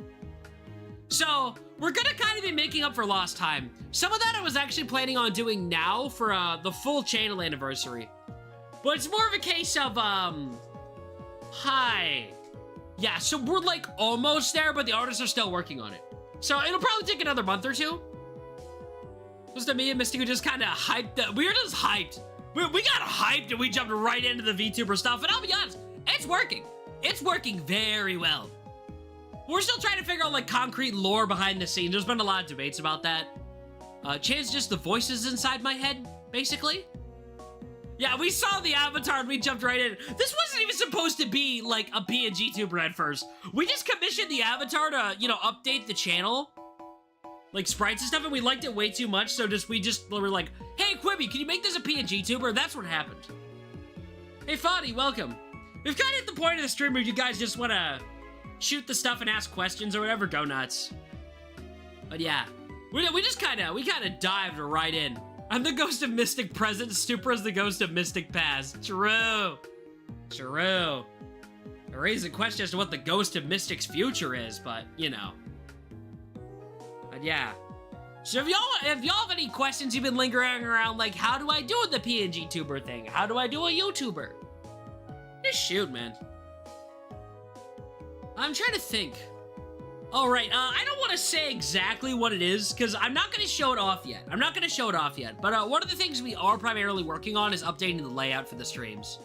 So, we're gonna kind of be making up for lost time. Some of that I was actually planning on doing now for, the full channel anniversary. But it's more of a case of, Hi. Yeah, so we're like almost there, but the artists are still working on it. So it'll probably take another month or two. Just me and Mystic just kind of hyped that. We were just hyped. We got hyped and we jumped right into the VTuber stuff. And I'll be honest, it's working. It's working very well. We're still trying to figure out like concrete lore behind the scenes. There's been a lot of debates about that. Chance just the voices inside my head, basically. Yeah, we saw the avatar and we jumped right in. This wasn't even supposed to be like a PNGtuber at first. We just commissioned the avatar to, you know, update the channel. Like sprites and stuff, and we liked it way too much, so we were like, hey Quibi, can you make this a PNGtuber? That's what happened. Hey Foddy, welcome. We've kind of hit the point of the stream where you guys just want to shoot the stuff and ask questions or whatever, go nuts. But yeah, we kind of dived right in. I'm the ghost of Mystic Present, Super is the ghost of Mystic Past. True. True. I raise a question as to what the ghost of Mystic's future is, but, you know. But yeah. So if y'all have any questions you've been lingering around, like, how do I do the PNGtuber thing? How do I do a YouTuber? Just shoot, man. I'm trying to think. All right, I don't want to say exactly what it is, because I'm not going to show it off yet. But one of the things we are primarily working on is updating the layout for the streams.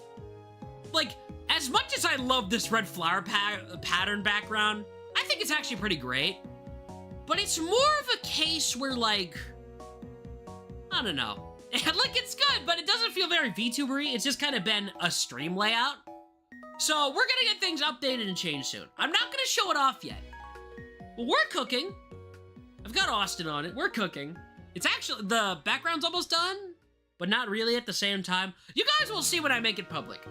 Like, as much as I love this red flower pattern background, I think it's actually pretty great. But it's more of a case where, like, I don't know. Like, it's good, but it doesn't feel very VTuber-y. It's just kind of been a stream layout. So we're going to get things updated and changed soon. I'm not going to show it off yet. But we're cooking. I've got Austin on it. We're cooking. It's actually, the background's almost done, but not really at the same time. You guys will see when I make it public.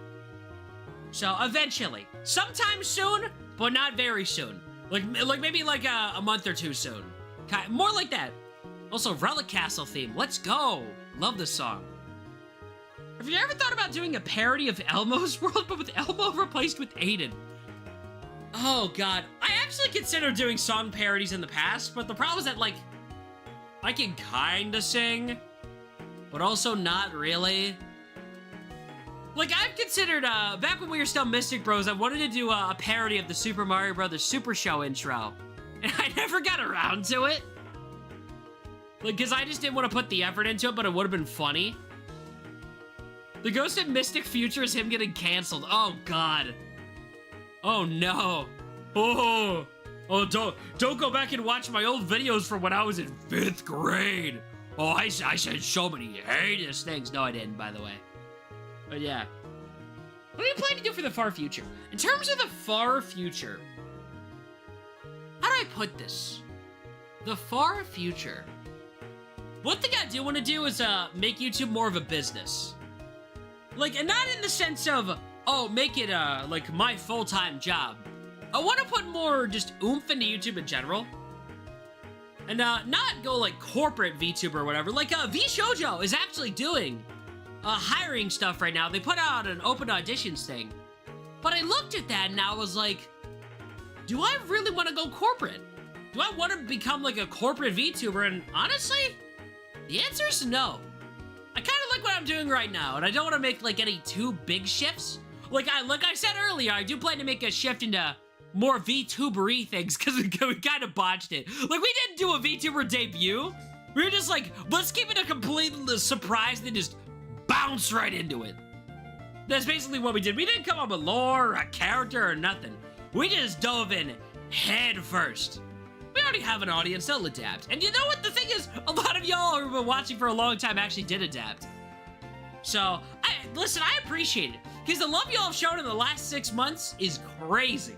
So eventually, sometime soon, but not very soon. Like maybe like a month or two soon. More like that. Also, Relic Castle theme. Let's go. Love this song. Have you ever thought about doing a parody of Elmo's World, but with Elmo replaced with Aidan? Oh god, I actually considered doing song parodies in the past, but the problem is that, like, I can kinda sing, but also not really. Like, I've considered, back when we were still Mystic Bros, I wanted to do a parody of the Super Mario Bros. Super Show intro, and I never got around to it. Like, because I just didn't want to put the effort into it, but it would have been funny. The Ghost of Mystic Future is him getting canceled. Oh god. Oh no. Oh, don't go back and watch my old videos from when I was in 5th grade. Oh, I said so many heinous things. No, I didn't, by the way. But yeah. What do you plan to do for the far future? In terms of the far future, how do I put this? The far future. One thing I do want to do is make YouTube more of a business. Like, and not in the sense of, oh, make it, like, my full-time job. I want to put more just oomph into YouTube in general. And, not go, like, corporate VTuber or whatever. Like, VShojo is actually doing, hiring stuff right now. They put out an open auditions thing. But I looked at that and I was like, do I really want to go corporate? Do I want to become, like, a corporate VTuber? And honestly, the answer is no. I kind of like what I'm doing right now, and I don't want to make, like, any too big shifts. Like I said earlier, I do plan to make a shift into more VTuber-y things, because we kind of botched it. Like, we didn't do a VTuber debut. We were just like, let's keep it a complete surprise and just bounce right into it. That's basically what we did. We didn't come up with lore, or a character, or nothing. We just dove in head first. We already have an audience, they'll adapt. And you know what the thing is? A lot of y'all who've been watching for a long time actually did adapt. So, listen, I appreciate it. Because the love y'all have shown in the last 6 months is crazy.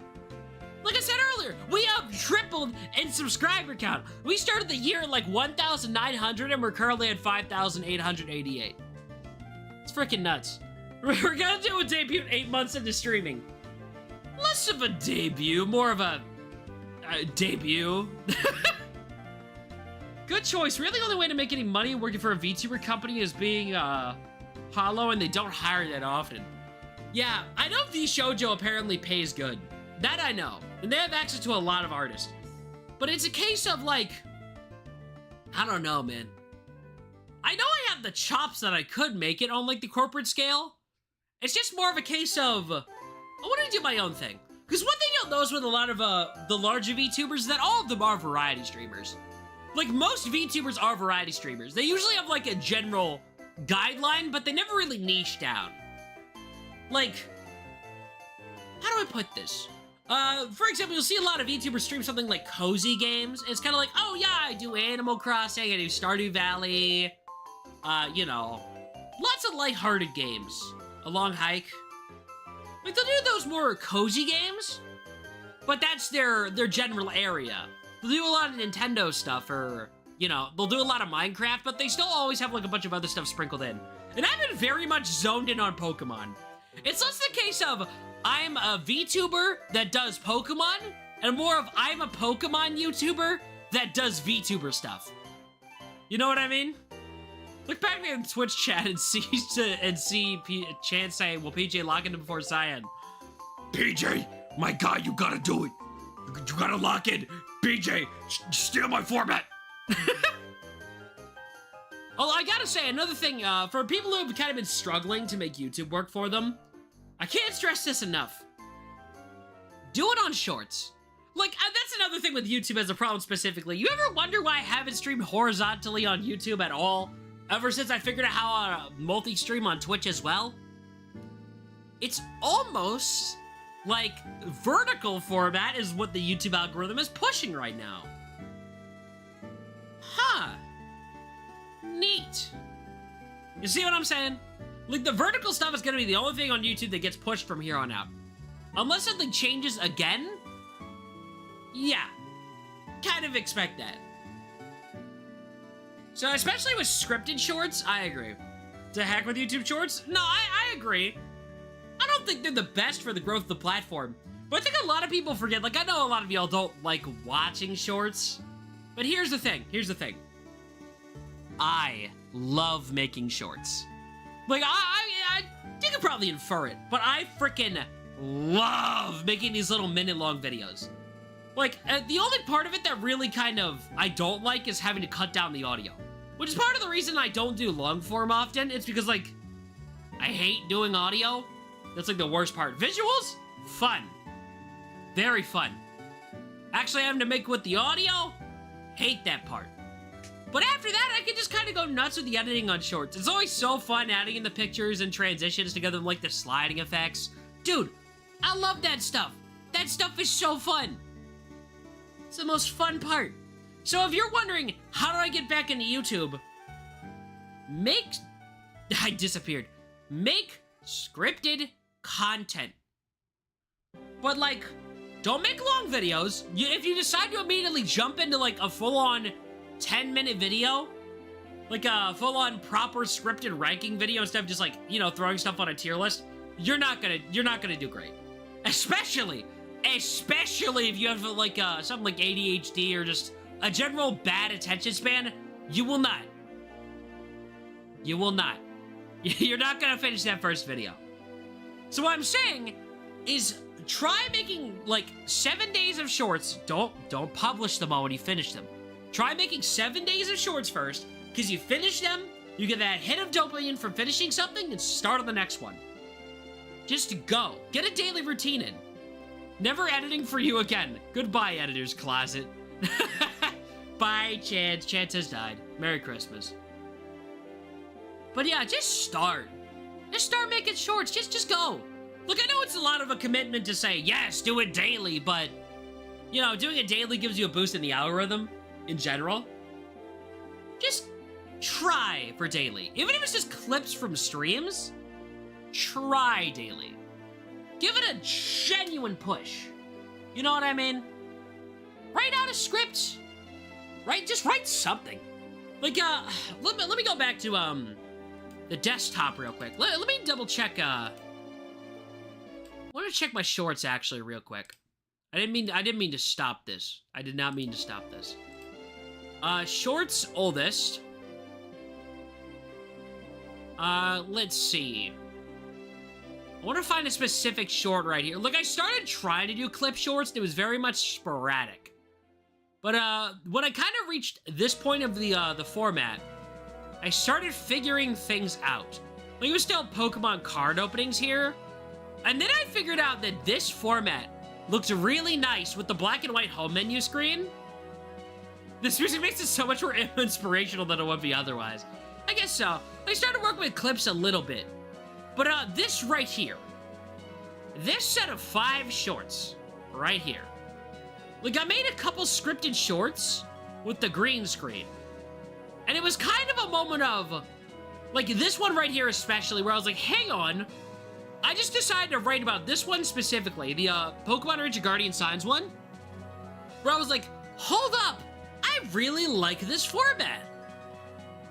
Like I said earlier, we have tripled in subscriber count. We started the year at like 1,900 and we're currently at 5,888. It's freaking nuts. We're gonna do a debut 8 months into streaming. Less of a debut, more of a debut. Good choice. Really, the only way to make any money working for a VTuber company is being hollow, and they don't hire that often. Yeah, I know VShojo apparently pays good. That I know. And they have access to a lot of artists. But it's a case of, like, I don't know, man. I know I have the chops that I could make it on, like, the corporate scale. It's just more of a case of, I want to do my own thing. Because one thing you'll notice with a lot of the larger VTubers is that all of them are variety streamers. Like, most VTubers are variety streamers. They usually have, like, a general guideline, but they never really niche down. Like, how do I put this? For example, you'll see a lot of VTubers stream something like cozy games. It's kind of like, oh yeah, I do Animal Crossing, I do Stardew Valley, you know, lots of lighthearted games. A Long Hike. Like, they'll do those more cozy games, but that's their general area. They'll do a lot of Nintendo stuff, or, you know, they'll do a lot of Minecraft, but they still always have, like, a bunch of other stuff sprinkled in. And I've been very much zoned in on Pokemon. It's less the case of, I'm a VTuber that does Pokemon, and more of, I'm a Pokemon YouTuber that does VTuber stuff. You know what I mean? Look back in the Twitch chat and see Chan say, "Well, PJ, lock in before Cyan." PJ, my guy, you gotta do it. You gotta lock in. PJ, steal my format. Oh, I gotta say, another thing, for people who have kind of been struggling to make YouTube work for them, I can't stress this enough. Do it on Shorts. Like, that's another thing with YouTube as a problem specifically. You ever wonder why I haven't streamed horizontally on YouTube at all? Ever since I figured out how to multi-stream on Twitch as well? It's almost like vertical format is what the YouTube algorithm is pushing right now. Huh. Neat. You see what I'm saying? Like, the vertical stuff is gonna be the only thing on YouTube that gets pushed from here on out. Unless something changes again, yeah, kind of expect that. So, especially with scripted shorts, I agree. To heck with YouTube shorts? No, I agree. I don't think they're the best for the growth of the platform. But I think a lot of people forget, like, I know a lot of y'all don't like watching shorts. But here's the thing, I love making shorts. Like, you could probably infer it, but I freaking love making these little minute-long videos. Like, the only part of it that really kind of I don't like is having to cut down the audio. Which is part of the reason I don't do long form often. It's because, like, I hate doing audio. That's, like, the worst part. Visuals? Fun. Very fun. Actually having to make with the audio? Hate that part. But after that, I can just kind of go nuts with the editing on shorts. It's always so fun adding in the pictures and transitions together, like the sliding effects. Dude, I love that stuff. That stuff is so fun. It's the most fun part. So if you're wondering, how do I get back into YouTube? I disappeared. Make scripted content. But, like, don't make long videos. If you decide to immediately jump into, like, a full-on 10-minute video, like a full-on proper scripted ranking video instead of just, like, you know, throwing stuff on a tier list, you're not gonna do great. Especially if you have, like, something like ADHD or just a general bad attention span, you will not. You will not. You're not gonna finish that first video. So what I'm saying is try making, like, 7 days of shorts. Don't publish them all when you finish them. Try making 7 days of shorts first, because you finish them, you get that hit of dopamine from finishing something, and start on the next one. Just go. Get a daily routine in. Never editing for you again. Goodbye, editor's closet. Bye, Chance. Chance has died. Merry Christmas. But yeah, just start. Just start making shorts. Just go. Look, I know it's a lot of a commitment to say, yes, do it daily, but, you know, doing it daily gives you a boost in the algorithm in general. Just try for daily. Even if it's just clips from streams, try daily. Give it a genuine push. You know what I mean? Write out a script. Just write something. Like, let me go back to, the desktop real quick. Let me double check, I want to check my shorts, actually, real quick. I didn't mean to stop this. I did not mean to stop this. Shorts oldest. Let's see. I want to find a specific short right here. Look, I started trying to do clip shorts, and it was very much sporadic. But, when I kind of reached this point of the format, I started figuring things out. Like, it was still Pokemon card openings here. And then I figured out that this format looks really nice with the black and white home menu screen. This music makes it so much more inspirational than it would be otherwise. I guess so. I started working with clips a little bit. But this right here, this set of 5 shorts right here. Like, I made a couple scripted shorts with the green screen. And it was kind of a moment of, like, this one right here especially, where I was like, hang on. I just decided to write about this one specifically, the Pokemon Ranger Guardian Signs one, where I was like, hold up, I really like this format.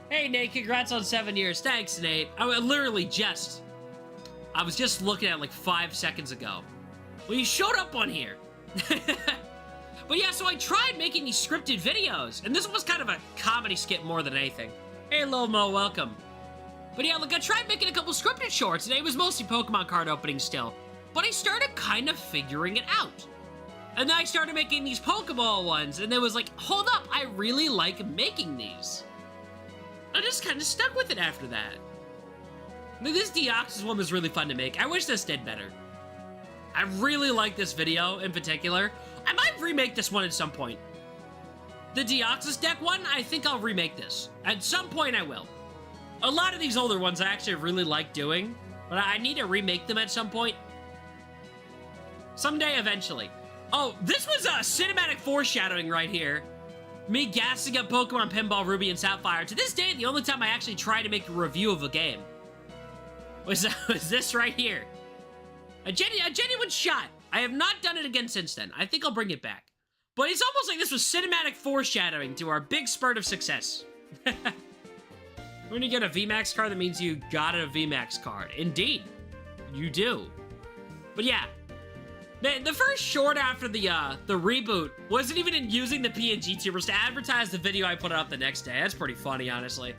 Hey, Nate, congrats on 7 years. Thanks, Nate. I was just looking at it like 5 seconds ago. Well, you showed up on here. But yeah, so I tried making these scripted videos, and this was kind of a comedy skit more than anything. Hey, Lil Mo, welcome. But yeah, look, I tried making a couple scripted shorts, and it was mostly Pokemon card openings still. But I started kind of figuring it out. And then I started making these Pokeball ones, and it was like, hold up, I really like making these. I just kind of stuck with it after that. This Deoxys one was really fun to make. I wish this did better. I really like this video in particular. I might remake this one at some point. The Deoxys deck one, I think I'll remake this. At some point I will. A lot of these older ones I actually really like doing, but I need to remake them at some point. Someday, eventually. Oh, this was a cinematic foreshadowing right here. Me gassing up Pokemon Pinball Ruby and Sapphire. To this day, the only time I actually tried to make a review of a game was this right here. A genuine shot. I have not done it again since then. I think I'll bring it back. But it's almost like this was cinematic foreshadowing to our big spurt of success. When you get a VMAX card, that means you got a VMAX card. Indeed, you do. But yeah, the first short after the reboot wasn't even in using the PNGtubers to advertise the video I put out the next day. That's pretty funny, honestly.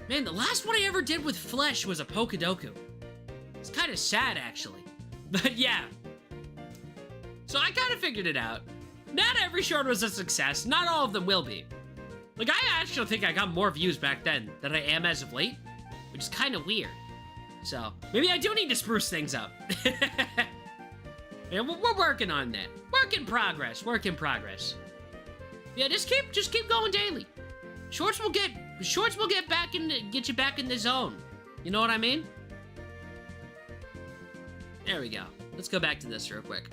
Man, the last one I ever did with Flesh was a Pokedoku. It's kind of sad, actually. But yeah. So I kind of figured it out. Not every short was a success. Not all of them will be. Like, I actually think I got more views back then than I am as of late, which is kind of weird. So, maybe I do need to spruce things up. Yeah, we're working on that. Work in progress. Yeah, just keep going daily. Shorts will get get you back in the zone. You know what I mean? There we go. Let's go back to this real quick.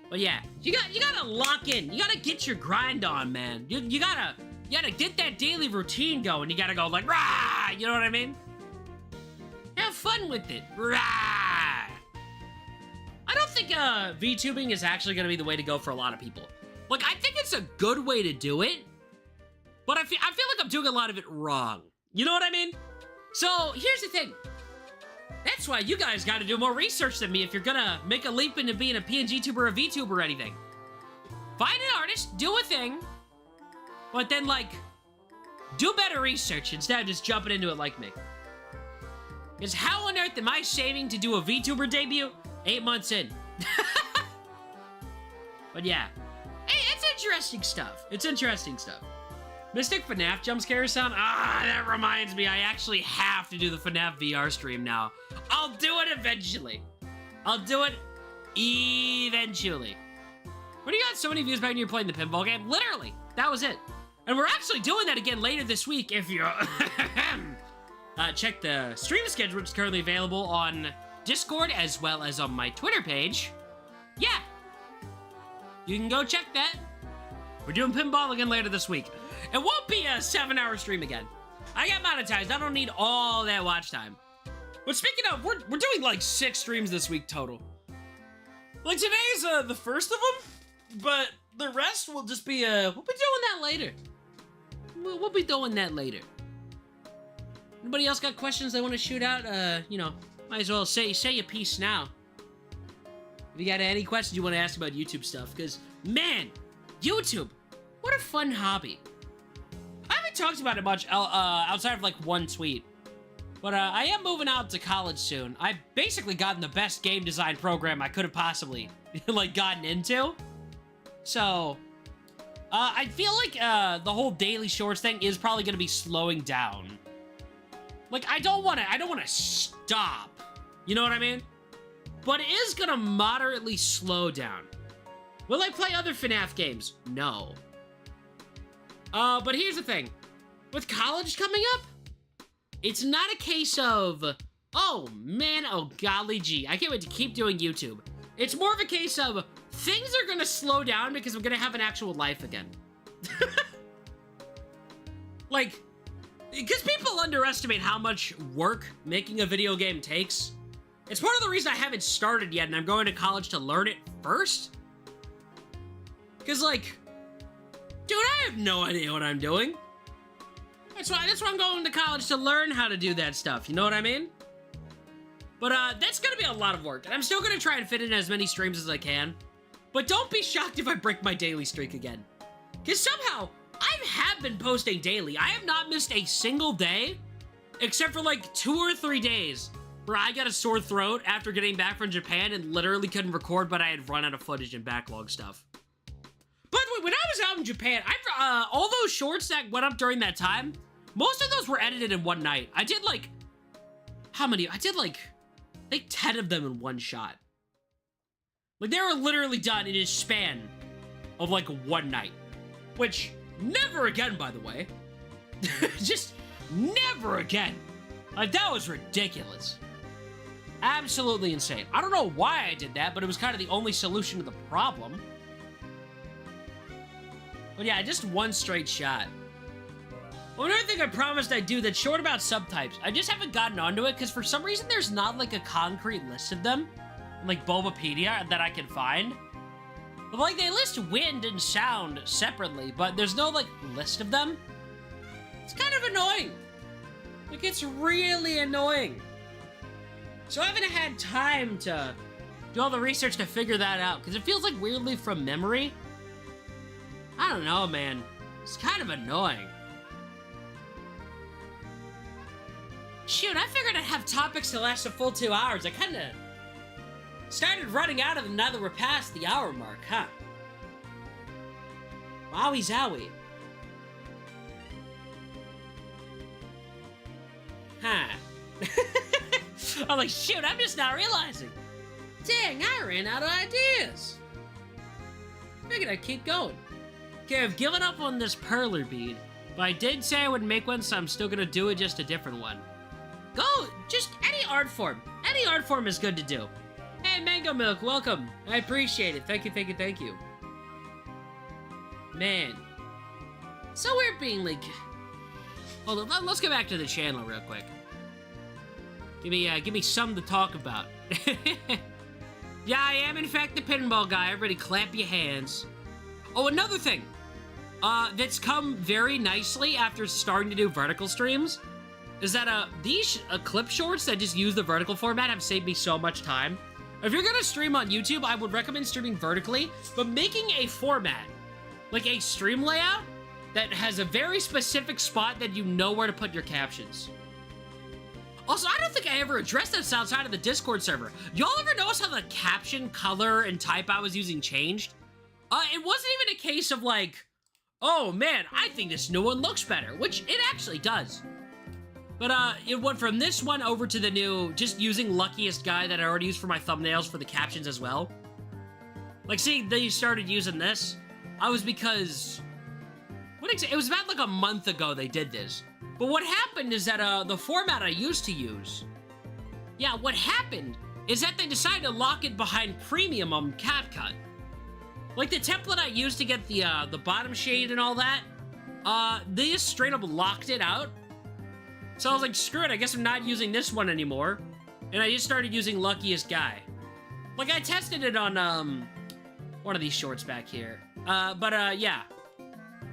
But yeah, you gotta lock in. You gotta get your grind on, man. You gotta get that daily routine going. You gotta go like, rah! You know what I mean? Have fun with it. Rah! I don't think VTubing is actually gonna be the way to go for a lot of people. Like, I think it's a good way to do it, but I feel like I'm doing a lot of it wrong. You know what I mean? So, here's the thing. That's why you guys gotta do more research than me if you're gonna make a leap into being a PNGtuber or a VTuber or anything. Find an artist, do a thing, but then, like, do better research instead of just jumping into it like me. Because how on earth am I saving to do a VTuber debut 8 months in? But yeah. Hey, it's interesting stuff. It's interesting stuff. Mystic FNAF jumpscare sound? Ah, that reminds me, I actually have to do the FNAF VR stream now. I'll do it eventually. I'll do it eventually. When you got so many views back when you're playing the pinball game, literally, that was it. And we're actually doing that again later this week if you check the stream schedule, which is currently available on Discord as well as on my Twitter page. Yeah. You can go check that. We're doing pinball again later this week. It won't be a 7-hour stream again. I got monetized. I don't need all that watch time. But speaking of, we're doing like 6 streams this week total. Like today's the first of them, but the rest will just be we'll be doing that later. We'll be doing that later. Anybody else got questions they want to shoot out? You know, might as well say your piece now. If you got any questions you want to ask about YouTube stuff, because man, YouTube, what a fun hobby. I haven't talked about it much outside of like one tweet. But I am moving out to college soon. I've basically gotten the best game design program I could have possibly like gotten into. So I feel like the whole daily shorts thing is probably going to be slowing down. Like I don't want to stop You know what I mean? But it is gonna moderately slow down. Will I play other FNAF games? No. But here's the thing. With college coming up, it's not a case of, oh man, oh golly gee, I can't wait to keep doing YouTube. It's more of a case of, things are gonna slow down because I'm gonna have an actual life again. Like, because people underestimate how much work making a video game takes. It's part of the reason I haven't started yet and I'm going to college to learn it first. Because, like, dude, I have no idea what I'm doing. That's why I'm going to college, to learn how to do that stuff, you know what I mean? But, that's gonna be a lot of work, and I'm still gonna try and fit in as many streams as I can. But don't be shocked if I break my daily streak again. Because somehow, I have been posting daily. I have not missed a single day, except for like 2 or 3 days, where I got a sore throat after getting back from Japan and literally couldn't record, but I had run out of footage and backlog stuff. By the way, when I was out in Japan, all those shorts that went up during that time, most of those were edited in one night. I did like, how many? I did like, I think 10 of them in one shot. Like, they were literally done in a span of like one night. Which, never again, by the way. Just never again. Like, that was ridiculous. Absolutely insane. I don't know why I did that, but it was kind of the only solution to the problem. But yeah, just one straight shot. Well, another thing I promised I'd do that's short about subtypes. I just haven't gotten onto it, because for some reason there's not, like, a concrete list of them. Like, Bulbapedia that I can find. But, like, they list wind and sound separately, but there's no, like, list of them. It's kind of annoying. Like, it's really annoying. So I haven't had time to do all the research to figure that out, because it feels like weirdly from memory. I don't know, man. It's kind of annoying. Shoot, I figured I'd have topics to last a full 2 hours. I kind of started running out of them now that we're past the hour mark, huh? Wowie zowie. Huh. I'm like, shoot, I'm just not realizing. Dang, I ran out of ideas. Figured I'd keep going. Okay, I've given up on this perler bead, but I did say I would make one, so I'm still gonna do it, just a different one. Go, just any art form. Any art form is good to do. Hey, Mango Milk, welcome. I appreciate it. Thank you, thank you, thank you. Man. So weird being like... Hold on, let's go back to the channel real quick. Give me something to talk about. Yeah, I am in fact the pinball guy. Everybody clap your hands. Oh, another thing. That's come very nicely after starting to do vertical streams is that these clip shorts that just use the vertical format have saved me so much time. If you're gonna stream on YouTube, I would recommend streaming vertically, but making a format, like a stream layout, that has a very specific spot that you know where to put your captions. Also, I don't think I ever addressed this outside of the Discord server. Y'all ever notice how the caption, color, and type I was using changed? It wasn't even a case of like, oh man, I think this new one looks better, which it actually does. But it went from this one over to the new, just using Luckiest Guy that I already used for my thumbnails for the captions as well. Like, see, they started using this. Because... it was about like a month ago they did this. But what happened is that the format I used to use... Yeah, what happened is that they decided to lock it behind premium on CapCut. Like the template I used to get the bottom shade and all that, they just straight up locked it out. So I was like, screw it, I guess I'm not using this one anymore. And I just started using Luckiest Guy. Like, I tested it on, one of these shorts back here. Yeah.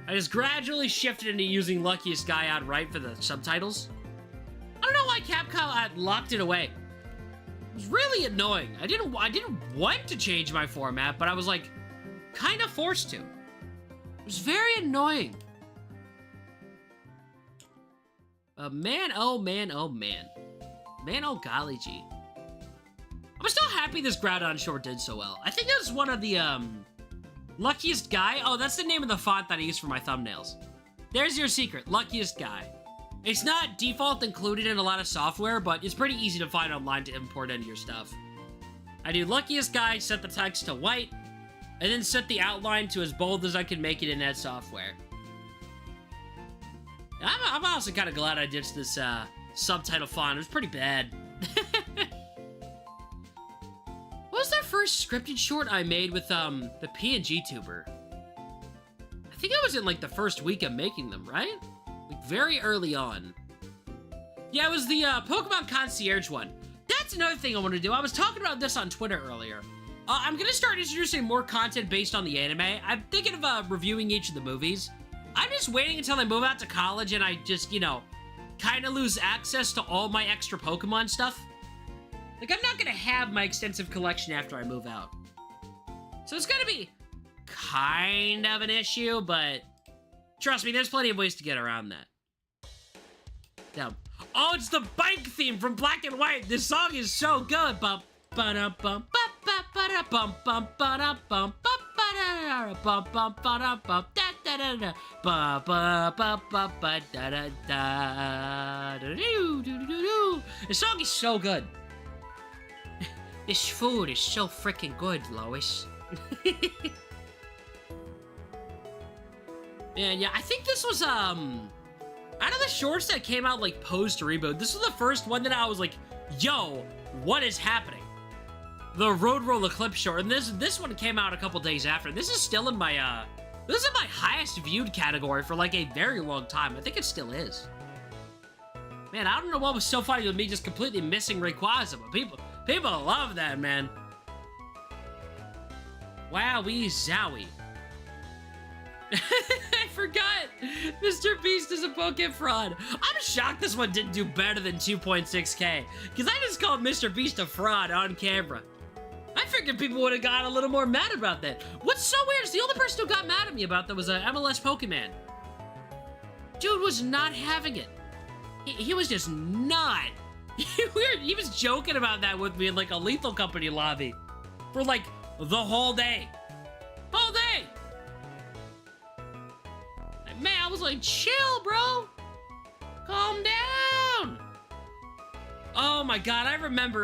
I just gradually shifted into using Luckiest Guy outright for the subtitles. I don't know why CapCut locked it away. It was really annoying. I didn't want to change my format, but I was like, kind of forced to. It was very annoying. Man, oh man, oh man. Man, oh golly gee. I'm still happy this Groudon short did so well. I think that's one of the, Luckiest Guy? Oh, that's the name of the font that I use for my thumbnails. There's your secret, Luckiest Guy. It's not default included in a lot of software, but it's pretty easy to find online to import into your stuff. I do luckiest guy, set the text to white, and then set the outline to as bold as I can make it in that software. I'm also kind of glad I ditched this subtitle font. It was pretty bad. What was that first scripted short I made with the PNGtuber? I think it was in like the first week of making them, right? Like very early on. Yeah, it was the Pokemon Concierge one. That's another thing I want to do. I was talking about this on Twitter earlier. I'm gonna start introducing more content based on the anime. I'm thinking of reviewing each of the movies. I'm just waiting until I move out to college and I just, you know, kind of lose access to all my extra Pokemon stuff. Like, I'm not gonna have my extensive collection after I move out. So it's gonna be kind of an issue, but trust me, there's plenty of ways to get around that. Down. Oh, it's the bike theme from Black and White. This song is so good. Bum ba bum ba ba bum bum ba bum ba bum bum ba bum da da da da ba ba ba ba ba da da da da do do do do. The song is so good. This food is so freaking good, Lois. And yeah, I think this was out of the shorts that came out like post reboot, this was the first one that I was like, yo, what is happening? The Road Roller clip short, and this one came out a couple days after. This is still in my this is my highest viewed category for like a very long time. I think it still is. Man, I don't know what was so funny with me just completely missing Rayquaza, but people love that, man. Wowee zowie. I forgot! Mr. Beast is a Poke fraud. I'm shocked this one didn't do better than 2.6k, because I just called Mr. Beast a fraud on camera. I figured people would have got a little more mad about that. What's so weird is the only person who got mad at me about that was MLS Pokemon. Dude was not having it. He was just not. He was joking about that with me in like a Lethal Company lobby for like the whole day. Whole day! Man, I was like, chill, bro. Calm down. Oh my god, I remember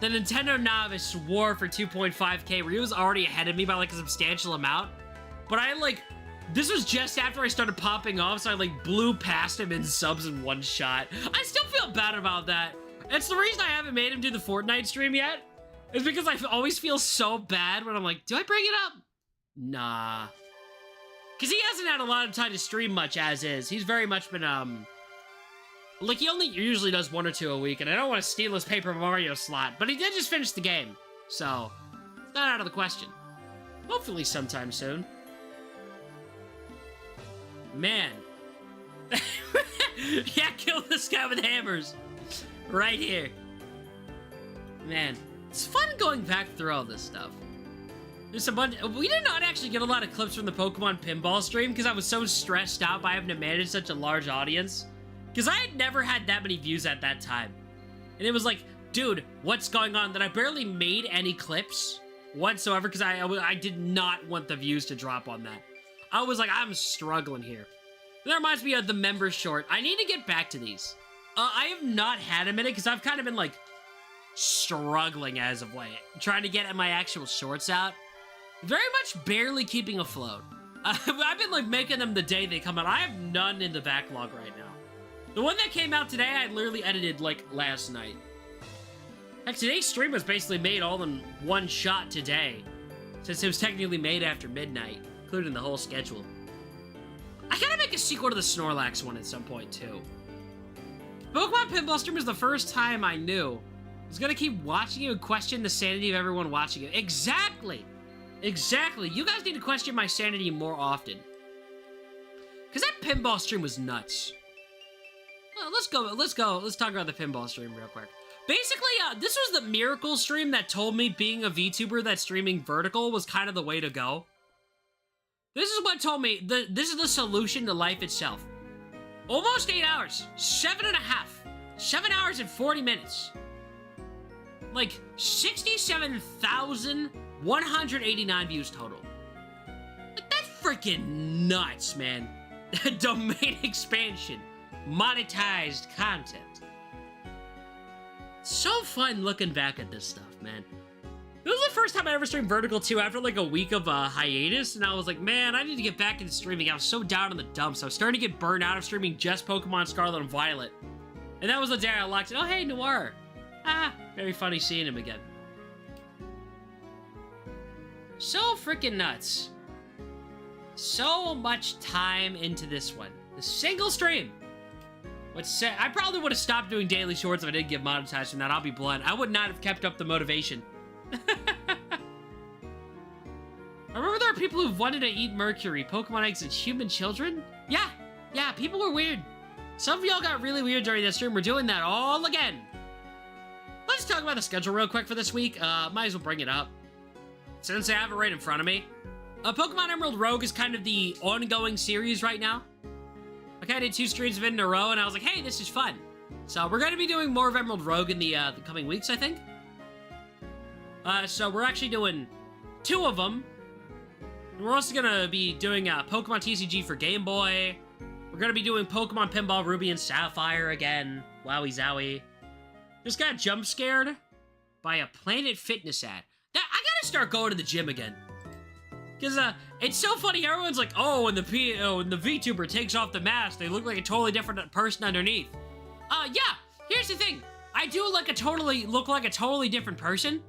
the Nintendo Novice war for 2.5k where he was already ahead of me by like a substantial amount. But I like, this was just after I started popping off, so I like blew past him in subs in one shot. I still feel bad about that. It's the reason I haven't made him do the Fortnite stream yet. Is because I always feel so bad when I'm like, do I bring it up? Nah. Because he hasn't had a lot of time to stream much as is. He's very much been, like, he only usually does 1 or 2 a week, and I don't want to steal his Paper Mario slot, but he did just finish the game, so it's not out of the question. Hopefully sometime soon. Man. Yeah, kill this guy with hammers. Right here. Man, it's fun going back through all this stuff. There's a bunch. We did not actually get a lot of clips from the Pokemon pinball stream because I was so stressed out by having to manage such a large audience. Because I had never had that many views at that time. And it was like, dude, what's going on? That I barely made any clips whatsoever because I did not want the views to drop on that. I was like, I'm struggling here. And that reminds me of the member short. I need to get back to these. I have not had a minute because I've kind of been like struggling as of late. Trying to get my actual shorts out. Very much barely keeping afloat. I've been like making them the day they come out. I have none in the backlog right now. The one that came out today, I literally edited like last night. Heck, today's stream was basically made all in one shot today, since it was technically made after midnight, including the whole schedule. I gotta make a sequel to the Snorlax one at some point too. Pokemon Pinball Stream was the first time I knew I was gonna keep watching it and question the sanity of everyone watching it. Exactly! Exactly! You guys need to question my sanity more often. Because that pinball stream was nuts. Well, let's talk about the pinball stream real quick. Basically, this was the miracle stream that told me being a VTuber that's streaming vertical was kind of the way to go. This is what told me, this is the solution to life itself. Almost 8 hours. 7.5. 7 hours and 40 minutes. Like, 67,189 views total. Like, that's freaking nuts, man. Domain expansion. monetized content. So fun looking back at this stuff, man. It was the first time I ever streamed vertical too after like a week of hiatus, and I was like, man, I need to get back into streaming. I was so down in the dumps. I was starting to get burned out of streaming just Pokemon Scarlet and Violet. And that was the day I locked it. Oh, hey, Noir. Ah, very funny seeing him again. So freaking nuts. So much time into this one. The single stream. I probably would have stopped doing daily shorts if I didn't get monetized from that. I'll be blunt. I would not have kept up the motivation. I remember there are people who've wanted to eat mercury, Pokemon eggs, and human children? Yeah, people were weird. Some of y'all got really weird during that stream. We're doing that all again. Let's talk about the schedule real quick for this week. Might as well bring it up, since I have it right in front of me. Pokemon Emerald Rogue is kind of the ongoing series right now. I kind of did 2 streams of it in a row, and I was like, hey, this is fun. So we're going to be doing more of Emerald Rogue in the coming weeks, I think. So we're actually doing 2 of them. And we're also going to be doing Pokemon TCG for Game Boy. We're going to be doing Pokemon Pinball Ruby and Sapphire again. Wowie zowie. Just got jump scared by a Planet Fitness ad. I gotta start going to the gym again. Because it's so funny, everyone's like, oh, when the VTuber takes off the mask, they look like a totally different person underneath. Yeah, here's the thing. I do look like a totally different person.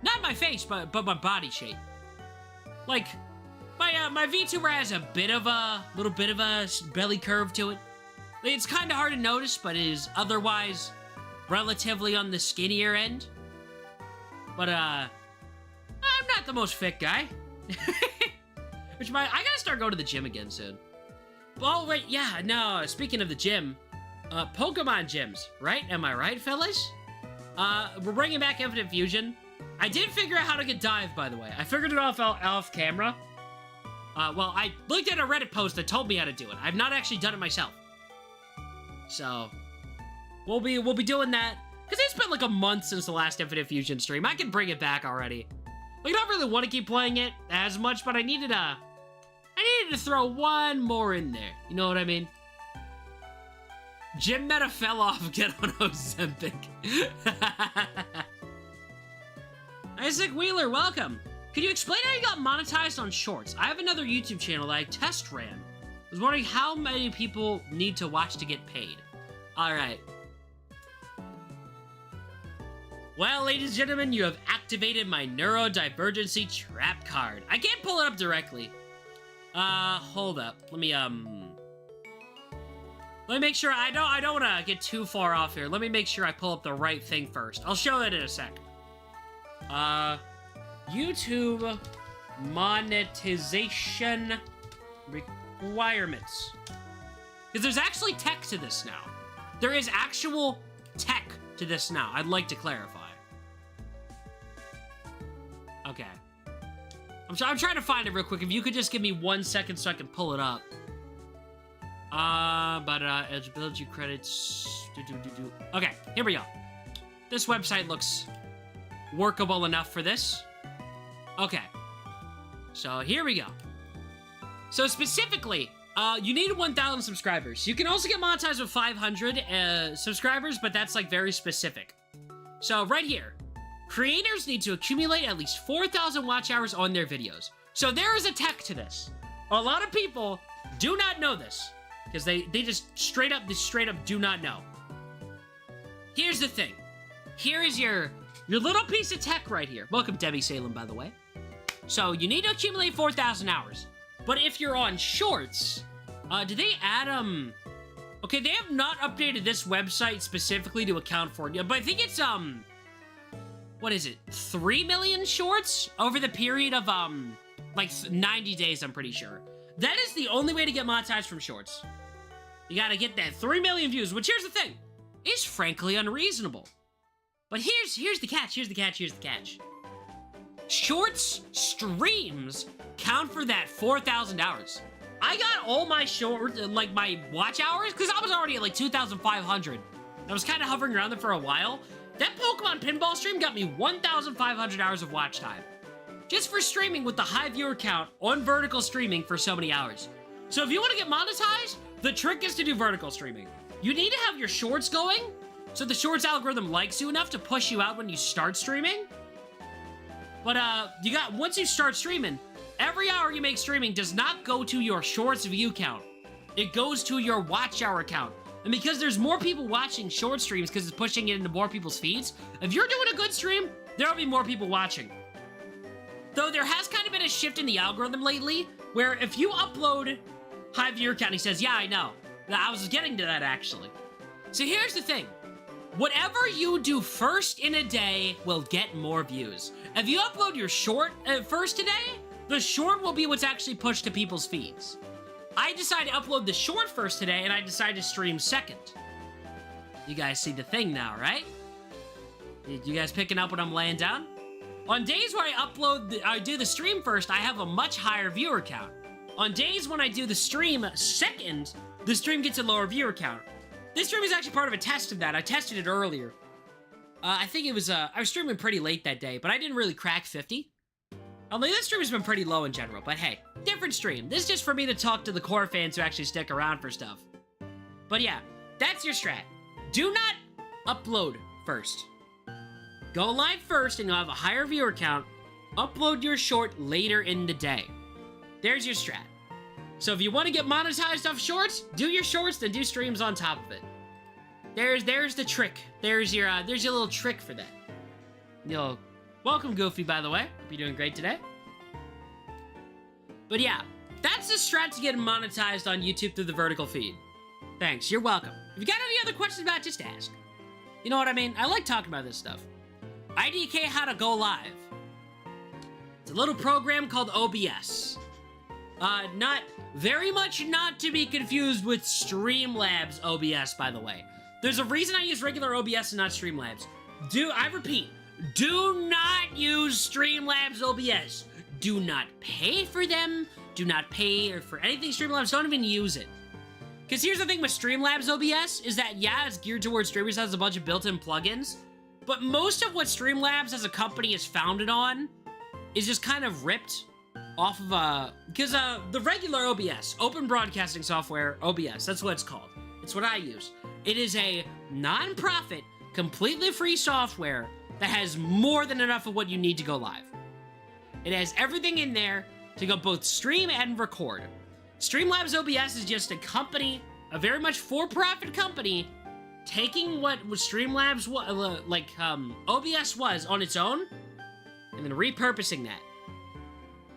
Not my face, but my body shape. Like, my VTuber has a little bit of a belly curve to it. It's kind of hard to notice, but it is otherwise relatively on the skinnier end. But, I'm not the most fit guy. I gotta start going to the gym again soon. Oh, wait, yeah, no, speaking of the gym, Pokemon gyms, right? Am I right, fellas? We're bringing back Infinite Fusion. I did figure out how to get dive, by the way. I figured it off camera. Well, I looked at a Reddit post that told me how to do it. I've not actually done it myself. So, we'll be doing that. Because it's been like a month since the last Infinite Fusion stream. I can bring it back already. Like, I don't really want to keep playing it as much, but I needed to throw one more in there. You know what I mean? Gym meta fell off, get on Ozempic. Isaac Wheeler, welcome. Can you explain how you got monetized on shorts? I have another YouTube channel that I test ran. I was wondering how many people need to watch to get paid. Alright. Well, ladies and gentlemen, you have activated my neurodivergency trap card. I can't pull it up directly. Hold up. Let me make sure. I don't want to get too far off here. Let me make sure I pull up the right thing first. I'll show that in a sec. YouTube monetization requirements. Because there's actually tech to this now. There is actual tech to this now. I'd like to clarify. Okay. I'm trying to find it real quick. If you could just give me 1 second so I can pull it up. Eligibility credits. Okay, here we go. This website looks workable enough for this. Okay. So here we go. So specifically, you need 1,000 subscribers. You can also get monetized with 500 subscribers, but that's like very specific. So right here, creators need to accumulate at least 4,000 watch hours on their videos. So there is a tech to this. A lot of people do not know this because they just straight up do not know. Here's the thing. Here is your little piece of tech right here. Welcome, Debbie Salem, by the way. So you need to accumulate 4,000 hours. But if you're on shorts, did they add, okay, they have not updated this website specifically to account for it, but I think it's, what is it, 3 million shorts over the period of, like 90 days, I'm pretty sure. That is the only way to get monetized from shorts. You gotta get that 3 million views, which here's the thing, is frankly unreasonable. But here's the catch, here's the catch. Shorts streams count for that 4,000 hours. I got all my like my watch hours, because I was already at like 2,500. I was kind of hovering around them for a while. That Pokemon Pinball stream got me 1,500 hours of watch time. Just for streaming with the high viewer count on vertical streaming for so many hours. So if you want to get monetized, the trick is to do vertical streaming. you need to have your shorts going, so the shorts algorithm likes you enough to push you out when you start streaming. But once you start streaming, every hour you make streaming does not go to your shorts view count. It goes to your watch hour count. And because there's more people watching short streams because it's pushing it into more people's feeds, if you're doing a good stream, there'll be more people watching. Though there has kind of been a shift in the algorithm lately, where if you upload high viewer count, he says, yeah, I know. I was getting to that, actually. So here's the thing. Whatever you do first in a day will get more views. If you upload your short first today, the short will be what's actually pushed to people's feeds. I decided to upload the short first today, and I decided to stream second. You guys see the thing now, right? You guys picking up what I'm laying down? On days where I do the stream first, I have a much higher viewer count. On days when I do the stream second, the stream gets a lower viewer count. This stream is actually part of a test of that. I tested it earlier. I think it was, I was streaming pretty late that day, but I didn't really crack 50. Although this stream has been pretty low in general, but hey, different stream. This is just for me to talk to the core fans who actually stick around for stuff. But yeah, that's your strat. Do not upload first. Go live first and you'll have a higher viewer count. Upload your short later in the day. There's your strat. So if you want to get monetized off shorts, do your shorts, then do streams on top of it. There's the trick. There's your little trick for that. Welcome, Goofy, by the way. Hope you're doing great today. But yeah, that's the strat to get monetized on YouTube through the vertical feed. Thanks, you're welcome. If you got any other questions about it, just ask. You know what I mean? I like talking about this stuff. IDK how to go live. It's a little program called OBS. Very much not to be confused with Streamlabs OBS, by the way. There's a reason I use regular OBS and not Streamlabs. I repeat, do not use Streamlabs OBS. Do not pay for them. Do not pay for anything Streamlabs. Don't even use it. Because here's the thing with Streamlabs OBS is that, yeah, it's geared towards streamers, has a bunch of built-in plugins, but most of what Streamlabs as a company is founded on is just kind of ripped off of, because the regular OBS, Open Broadcasting Software, OBS, that's what it's called. It's what I use. It is a non-profit, completely free software that has more than enough of what you need to go live. It has everything in there to go both stream and record. Streamlabs OBS is just a company, a very much for-profit company, taking what Streamlabs OBS was on its own, and then repurposing that.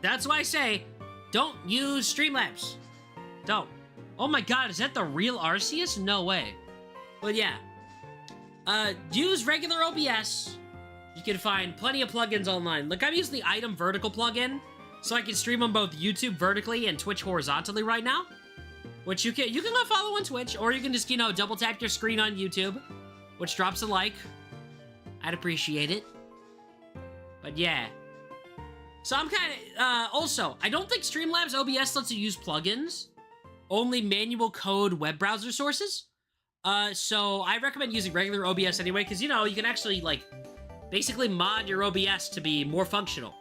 That's why I say, don't use Streamlabs. Don't. Oh my god, is that the real Arceus? No way. But yeah. Use regular OBS. You can find plenty of plugins online. Look, I'm using the Item Vertical plugin, so I can stream on both YouTube vertically and Twitch horizontally right now. Which you can go follow on Twitch, or you can just, double tap your screen on YouTube, which drops a like. I'd appreciate it. But yeah. So I'm kind of, also, I don't think Streamlabs OBS lets you use plugins. Only manual code web browser sources. So I recommend using regular OBS anyway, because, you can actually, basically mod your OBS to be more functional.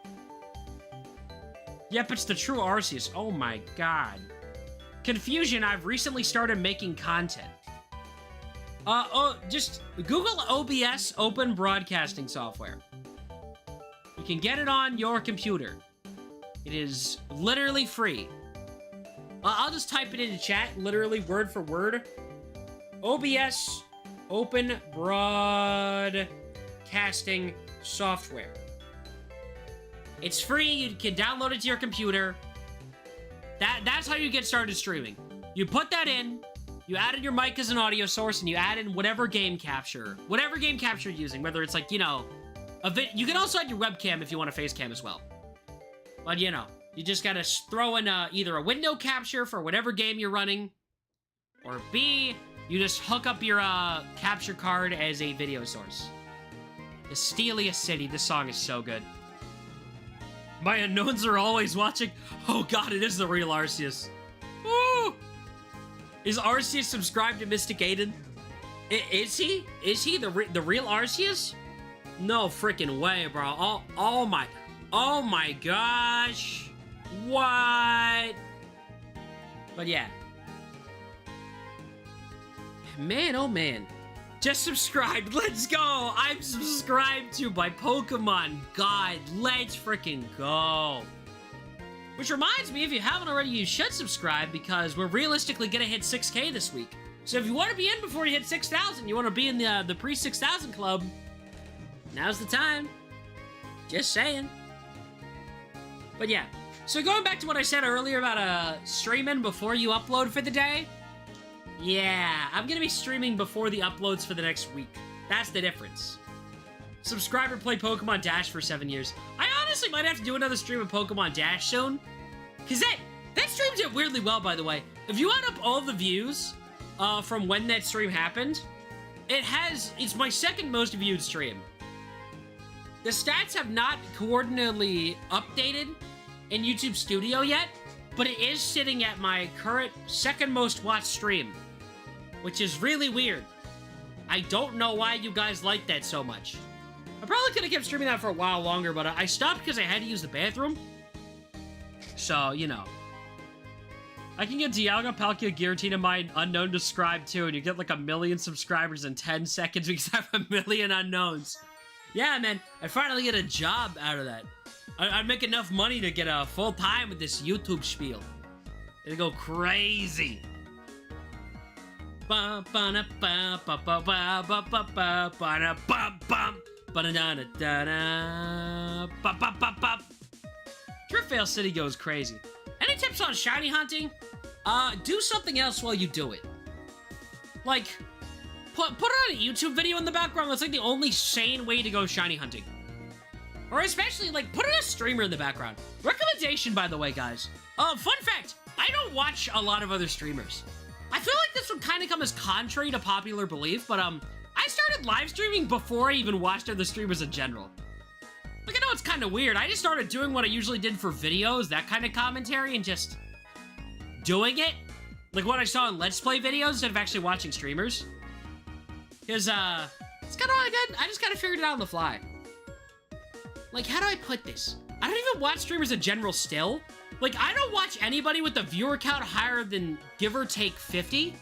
Yep, it's the true Arceus. Oh my god. Confusion, I've recently started making content. Just Google OBS, Open Broadcasting Software. You can get it on your computer. It is literally free. I'll just type it into chat, literally word for word. OBS, Open Broadcasting Software. It's free, you can download it to your computer. That's how you get started streaming. You put that in, you add in your mic as an audio source, and you add in whatever game capture you're using, whether it's you can also add your webcam if you want a face cam as well. But you just gotta throw in either a window capture for whatever game you're running, or B, you just hook up your capture card as a video source. The Steeliest City, this song is so good. My unknowns are always watching. Oh god, it is the real Arceus. Woo! Is Arceus subscribed to Mystic Aidan? Is he? Is he the real Arceus? No freaking way, bro. Oh my gosh. What? But yeah. man, oh man. Just subscribed. Let's go. I'm subscribed to by Pokemon God. Let's freaking go. Which reminds me, if you haven't already, you should subscribe because we're realistically gonna hit 6K this week. So if you want to be in before you hit 6,000, you want to be in the pre-6,000 club, now's the time. Just saying. But yeah, so going back to what I said earlier about streaming before you upload for the day. Yeah, I'm gonna be streaming before the uploads for the next week. That's the difference. Subscriber played Pokemon Dash for 7 years. I honestly might have to do another stream of Pokemon Dash soon. Cause that stream did weirdly well, by the way. If you add up all the views from when that stream happened, it's my second most viewed stream. The stats have not coordinately updated in YouTube Studio yet, but it is sitting at my current second most watched stream, which is really weird. I don't know why you guys like that so much. I probably could have kept streaming that for a while longer, but I stopped because I had to use the bathroom. So, you know. I can get Dialga, Palkia, Giratina, my unknown described too, and you get like 1 million subscribers in 10 seconds because I have 1 million unknowns. Yeah, man, I finally get a job out of that. I'd make enough money to get a full time with this YouTube spiel. It'll go crazy. Driftveil City goes crazy. Any tips on shiny hunting? Do something else while you do it. Like, put on a YouTube video in the background. That's like the only sane way to go shiny hunting. Or especially, like, put in a streamer in the background. Recommendation, by the way, guys. Fun fact, I don't watch a lot of other streamers. I feel like this would kind of come as contrary to popular belief, but, I started live streaming before I even watched other streamers in general. Like, I know it's kind of weird. I just started doing what I usually did for videos, that kind of commentary, and just doing it. Like what I saw in Let's Play videos instead of actually watching streamers. Because, it's kind of what I did. I just kind of figured it out on the fly. Like, how do I put this? I don't even watch streamers in general still. Like, I don't watch anybody with a viewer count higher than, give or take, 50.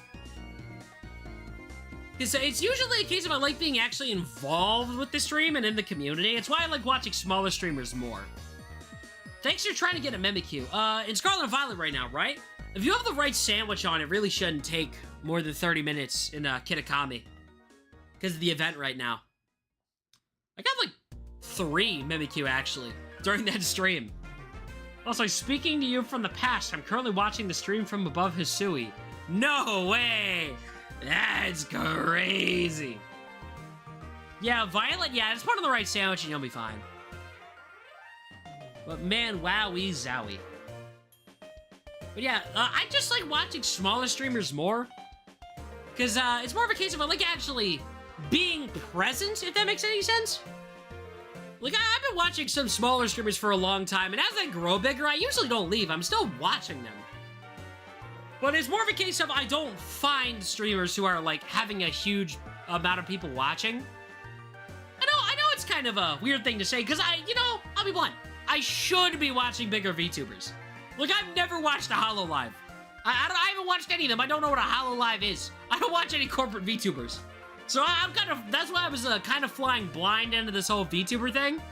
Because it's usually a case of I like being actually involved with the stream and in the community. It's why I like watching smaller streamers more. Thanks for trying to get a Mimikyu. In Scarlet and Violet right now, right? If you have the right sandwich on, it really shouldn't take more than 30 minutes in Kitakami. Because of the event right now. I got like 3 Mimikyu, actually, during that stream. Also, speaking to you from the past, I'm currently watching the stream from above Hisui. No way! That's crazy. Yeah, Violet, yeah, just put on the right sandwich and you'll be fine. But man, wowie zowie. But yeah, I just like watching smaller streamers more. Because it's more of a case of I like actually being present, if that makes any sense. Like, I've been watching some smaller streamers for a long time, and as they grow bigger, I usually don't leave. I'm still watching them. But it's more of a case of I don't find streamers who are, like, having a huge amount of people watching. I know it's kind of a weird thing to say, because I'll be blunt. I should be watching bigger VTubers. Like, I've never watched a Holo Live. I haven't watched any of them. I don't know what a Holo Live is. I don't watch any corporate VTubers. So that's why I was kind of flying blind into this whole VTuber thing.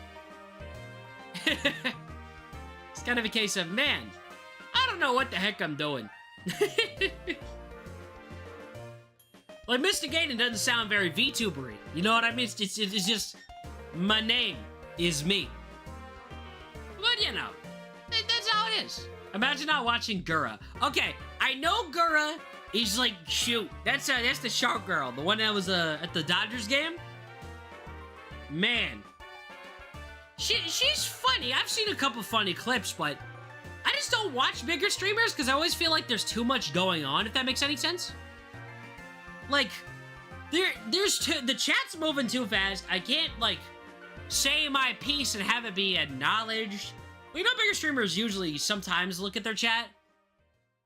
It's kind of a case of, man, I don't know what the heck I'm doing. Like, Mr. Aidan doesn't sound very VTubery. You know what I mean? It's just, my name is me. But, you know, that's how it is. Imagine not watching Gura. Okay, I know Gura is like, shoot, that's the shark girl, the one that was at the Dodgers game. Man, she's funny. I've seen a couple funny clips, but I just don't watch bigger streamers because I always feel like there's too much going on, if that makes any sense. Like, the chat's moving too fast. I can't, like, say my piece and have it be acknowledged. Well, you know, bigger streamers usually sometimes look at their chat,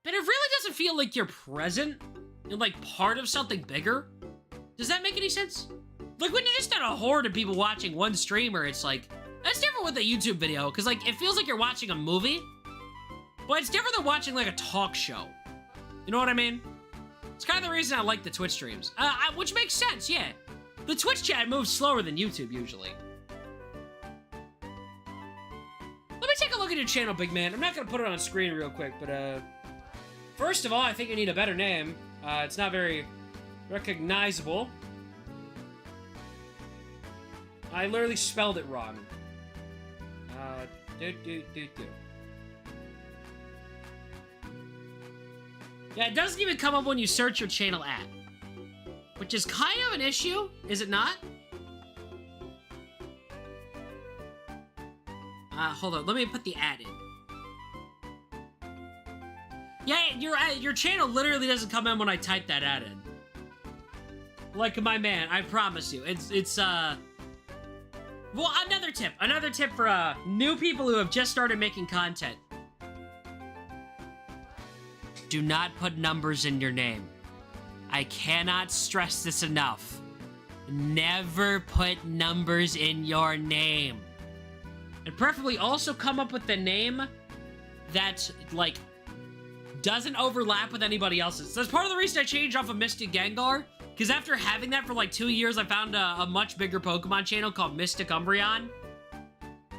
but it really doesn't feel like you're present and, like, part of something bigger. Does that make any sense? Like, when you're just at a horde of people watching one streamer, it's like, that's different with a YouTube video, because, like, it feels like you're watching a movie, but it's different than watching, like, a talk show. You know what I mean? It's kind of the reason I like the Twitch streams. Which makes sense, yeah. The Twitch chat moves slower than YouTube usually. Let me take a look at your channel, big man. I'm not gonna put it on screen real quick, but first of all, I think you need a better name. It's not very recognizable. I literally spelled it wrong. Yeah, it doesn't even come up when you search your channel at. Which is kind of an issue, is it not? Hold on, let me put the ad in. Yeah, your channel literally doesn't come in when I type that ad in. Like my man, I promise you. It's well, another tip for new people who have just started making content. Do not put numbers in your name. I cannot stress this enough. Never put numbers in your name. And preferably also come up with a name that, like, doesn't overlap with anybody else's. That's part of the reason I changed off of Mystic Gengar. Because after having that for like 2 years, I found a much bigger Pokemon channel called Mystic Umbreon.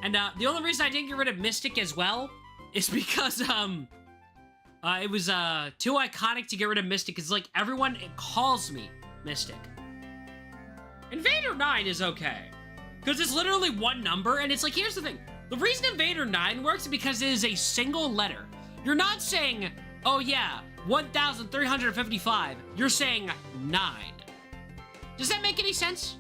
And the only reason I didn't get rid of Mystic as well is because it was too iconic to get rid of Mystic. Because like everyone calls me Mystic. Invader 9 is okay. Because it's literally one number, and it's like, here's the thing. The reason Invader 9 works is because it is a single letter. You're not saying, oh yeah, 1,355. You're saying 9. Does that make any sense?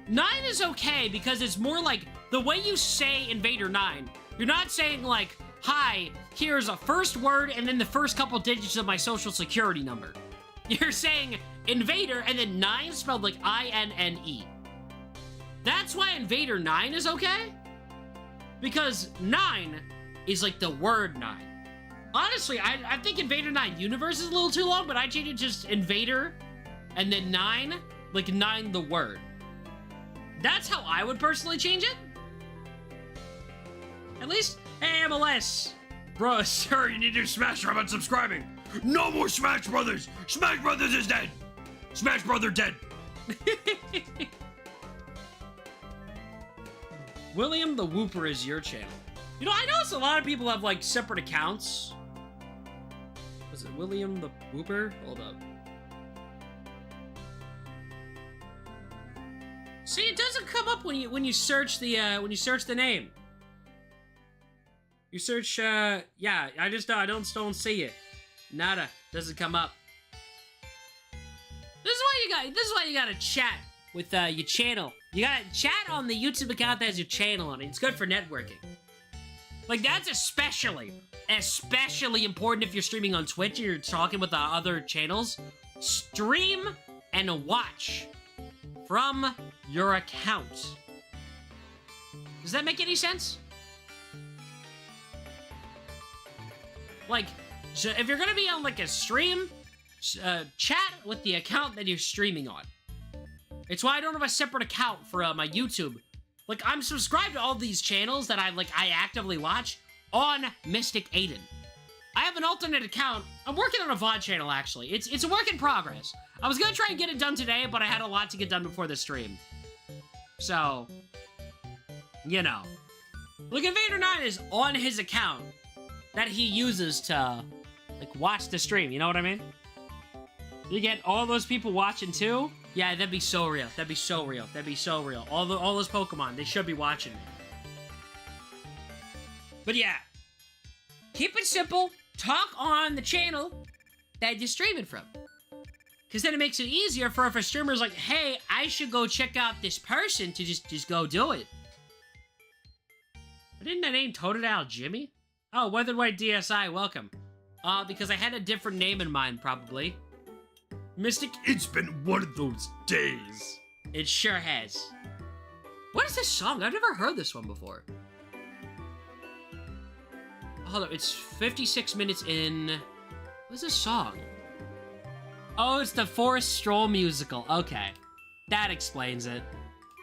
9 is okay because it's more like the way you say Invader 9. You're not saying like, hi, here's a first word and then the first couple digits of my social security number. You're saying Invader and then 9 spelled like I-N-N-E. That's why Invader 9 is okay. Because 9 is like the word 9. Honestly, I think Invader 9 Universe is a little too long, but I changed it just Invader and then 9, like 9 the word. That's how I would personally change it. At least, hey, MLS. Bro, sir, you need to smash I'm unsubscribing. No more Smash Brothers. Smash Brothers is dead. Smash Brother dead. William the Whooper is your channel. You know, I notice a lot of people have, like, separate accounts. Was it William the Whooper? Hold up. See, it doesn't come up when you search the name. You search, yeah, I don't see it. Nada. Doesn't come up. This is why you gotta chat with, your channel. You gotta chat on the YouTube account that has your channel on it. It's good for networking. Like, that's especially important if you're streaming on Twitch and you're talking with other channels. Stream and watch from your account. Does that make any sense? Like, so if you're gonna be on, like, a stream, chat with the account that you're streaming on. It's why I don't have a separate account for my YouTube. Like, I'm subscribed to all these channels that I actively watch on Mystic Aidan. I have an alternate account. I'm working on a VOD channel, actually. It's a work in progress. I was gonna try and get it done today, but I had a lot to get done before the stream. So, you know. Look, Invader 9 is on his account that he uses to, like, watch the stream. You know what I mean? You get all those people watching, too? Yeah, that'd be so real. That'd be so real. That'd be so real. All those Pokemon, they should be watching me. But yeah, keep it simple. Talk on the channel that you're streaming from. Because then it makes it easier for if a streamer's like, hey, I should go check out this person to just go do it. But didn't that name Totodile Jimmy? Oh, Weathered White DSI, welcome. Because I had a different name in mind, probably. Mystic, it's been one of those days. It sure has. What is this song? I've never heard this one before. Hold up, it's 56 minutes in. What's this song? Oh, it's the Forest Stroll musical. Okay. That explains it.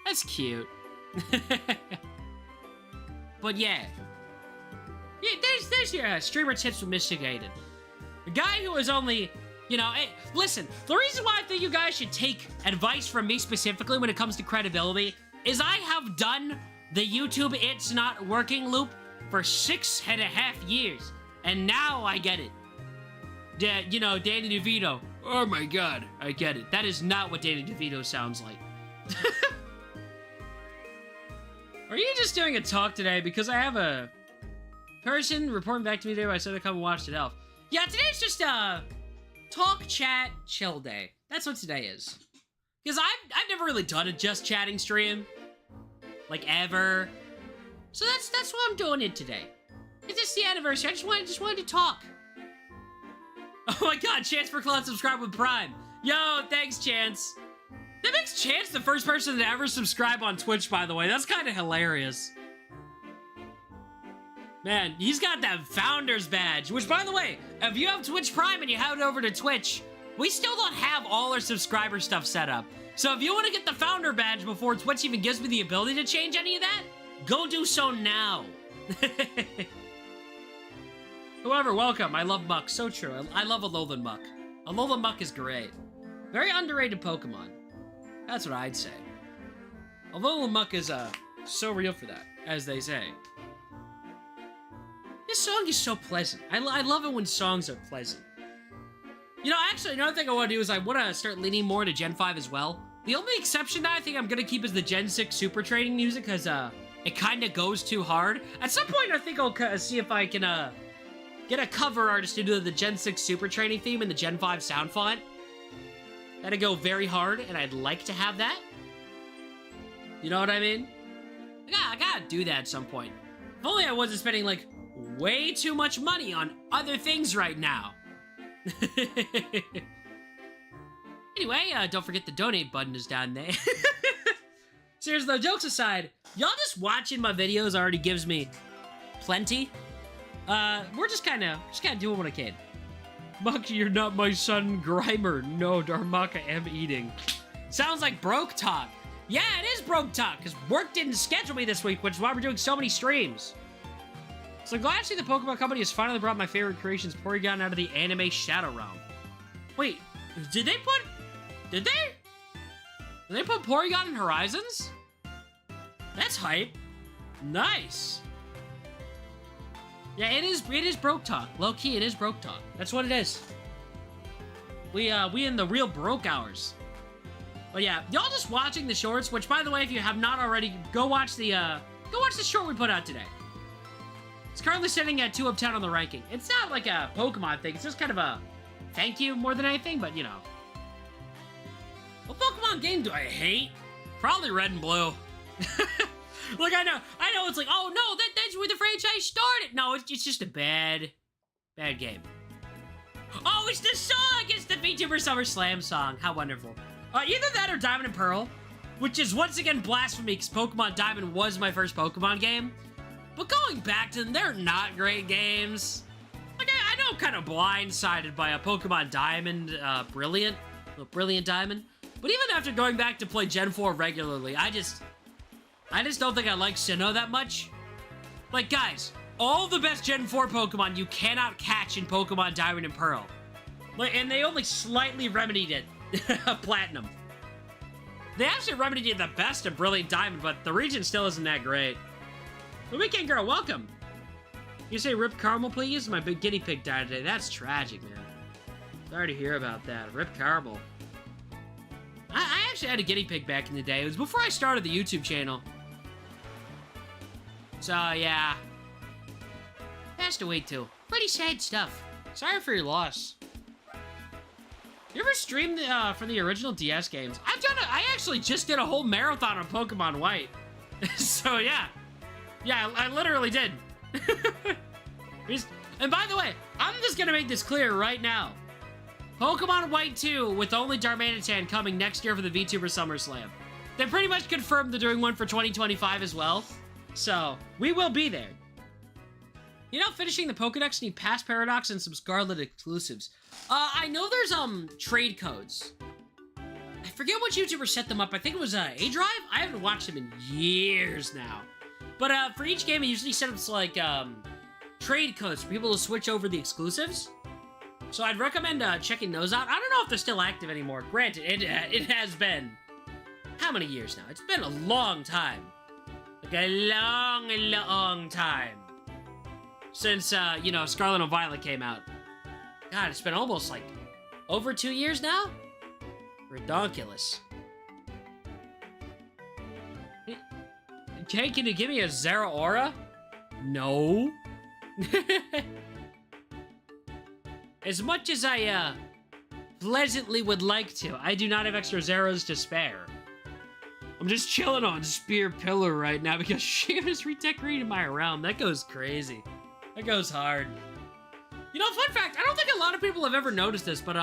That's cute. But yeah. Yeah, there's your streamer tips with Mystic Aidan. A guy who is only You know, hey, listen, the reason why I think you guys should take advice from me specifically when it comes to credibility is I have done the YouTube It's Not Working loop for 6.5 years, and now I get it. You know, Danny DeVito. Oh my god, I get it. That is not what Danny DeVito sounds like. Are you just doing a talk today? Because I have a person reporting back to me today. I said to come and watch it elf. Yeah, today's just a talk, chat, chill day. That's what today is. Because I've never really done a just chatting stream, like ever. So that's why I'm doing it today. It's just the anniversary. I just wanted to talk. Oh my god, Chance for Cloud subscribe with Prime. Yo, thanks, Chance. That makes Chance the first person to ever subscribe on Twitch, by the way. That's kind of hilarious. Man, he's got that Founders badge, which, by the way, if you have Twitch Prime and you head over to Twitch, we still don't have all our subscriber stuff set up. So if you want to get the Founder badge before Twitch even gives me the ability to change any of that, go do so now. However, welcome. I love Muck. So true. I love Alolan Muck. Alolan Muck is great. Very underrated Pokemon. That's what I'd say. Alolan Muck is so real for that, as they say. This song is so pleasant. I love it when songs are pleasant. You know, actually, another thing I want to do is I want to start leaning more to Gen 5 as well. The only exception that I think I'm going to keep is the Gen 6 Super Training music, because it kind of goes too hard. At some point, I think I'll see if I can get a cover artist to do the Gen 6 Super Training theme in the Gen 5 sound font. That'd go very hard, and I'd like to have that. You know what I mean? I gotta do that at some point. If only I wasn't spending, like, way too much money on other things right now. Anyway, don't forget the donate button is down there. Seriously though, jokes aside, y'all just watching my videos already gives me plenty. We're just kind of doing what I can. Muck, you're not my son, Grimer. No, Darmaka, I am eating. Sounds like broke talk. Yeah, it is broke talk, because work didn't schedule me this week, which is why we're doing so many streams. So glad to see the Pokemon Company has finally brought my favorite creations, Porygon, out of the anime Shadow Realm. Wait, did they put Porygon in Horizons? That's hype. Nice. Yeah, it is broke talk. Low key, it is broke talk. That's what it is. We in the real broke hours. But yeah, y'all just watching the shorts, which by the way, if you have not already, go watch the short we put out today. It's currently sitting at 2 of 10 on the ranking. It's not like a Pokemon thing, it's just kind of a thank you more than anything, but you know. What Pokemon game do I hate? Probably Red and Blue. Like, I know it's like, oh no, that's where the franchise started. No, it's just a bad game. Oh, it's the song! It's the VTuber Summer Slam song. How wonderful. Either that or Diamond and Pearl, which is once again blasphemy because Pokemon Diamond was my first Pokemon game. But going back to them, they're not great games. Like, I know I'm kind of blindsided by a Pokemon Diamond, Brilliant Diamond. But even after going back to play Gen 4 regularly, I just don't think I like Sinnoh that much. Like, guys, all the best Gen 4 Pokemon you cannot catch in Pokemon Diamond and Pearl. Like, and they only slightly remedied it. Platinum. They actually remedied the best of Brilliant Diamond, but the region still isn't that great. The Weekend Girl, welcome. You say Rip Caramel, please? My big guinea pig died today. That's tragic, man. Sorry to hear about that. Rip Caramel. I actually had a guinea pig back in the day. It was before I started the YouTube channel. So, yeah. Passed away, too. Pretty sad stuff. Sorry for your loss. You ever streamed from the original DS games? I actually just did a whole marathon on Pokemon White. So, yeah. Yeah, I literally did. And by the way, I'm just gonna make this clear right now. Pokemon White 2 with only Darmanitan coming next year for the VTuber SummerSlam. They pretty much confirmed they're doing one for 2025 as well. So, we will be there. You know, finishing the Pokedex need Pass Paradox and some Scarlet exclusives. I know there's, trade codes. I forget what YouTuber set them up. I think it was, A-Drive? I haven't watched them in years now. But, for each game, it usually set up, like, trade codes for people to switch over the exclusives. So I'd recommend checking those out. I don't know if they're still active anymore. Granted, it has been... How many years now? It's been a long time. Like a long time. Since, you know, Scarlet and Violet came out. God, it's been almost, like, over 2 years now? Ridiculous. Okay, can you give me a Zeraora? No. As much as I, pleasantly would like to, I do not have extra Zeros to spare. I'm just chilling on Spear Pillar right now because she was redecorating my realm. That goes crazy. That goes hard. You know, fun fact, I don't think a lot of people have ever noticed this, but,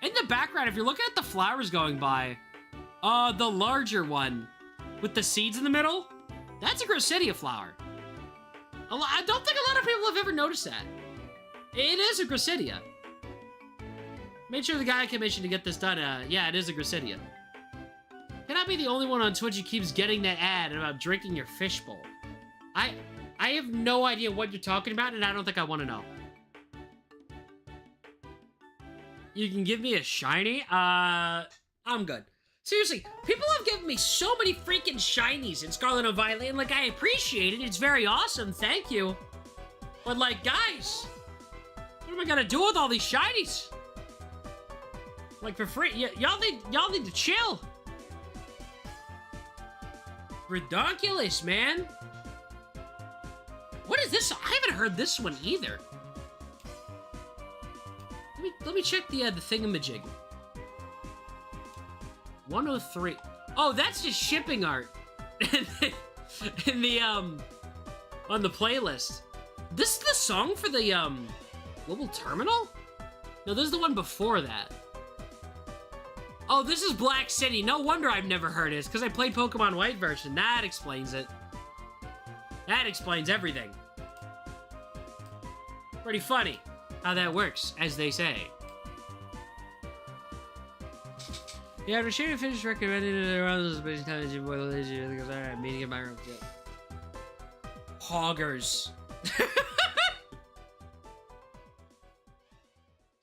in the background, if you're looking at the flowers going by, the larger one with the seeds in the middle, that's a Gracidia flower. I don't think a lot of people have ever noticed that. It is a Gracidia. Made sure the guy I commissioned to get this done, yeah, it is a Gracidia. Can I be the only one on Twitch who keeps getting that ad about drinking your fishbowl? I have no idea what you're talking about, and I don't think I want to know. You can give me a shiny? I'm good. Seriously, people have given me so many freaking shinies in Scarlet and Violet, and, like, I appreciate it. It's very awesome, thank you. But, like, guys, what am I gonna do with all these shinies? Like, for free? Y'all need to chill. Ridiculous, man. What is this? I haven't heard this one either. Let me check the thingamajig. 103. Oh, that's just shipping art. In the on the playlist. This is the song for the global terminal? No, this is the one before that. Oh, this is Black City. No wonder I've never heard it. It's because I played Pokemon White version. That explains it. That explains everything. Pretty funny how that works, as they say. Yeah, after sharing finish recommended around this basic time that you boil the lazy because I'm meeting in my room. Hoggers.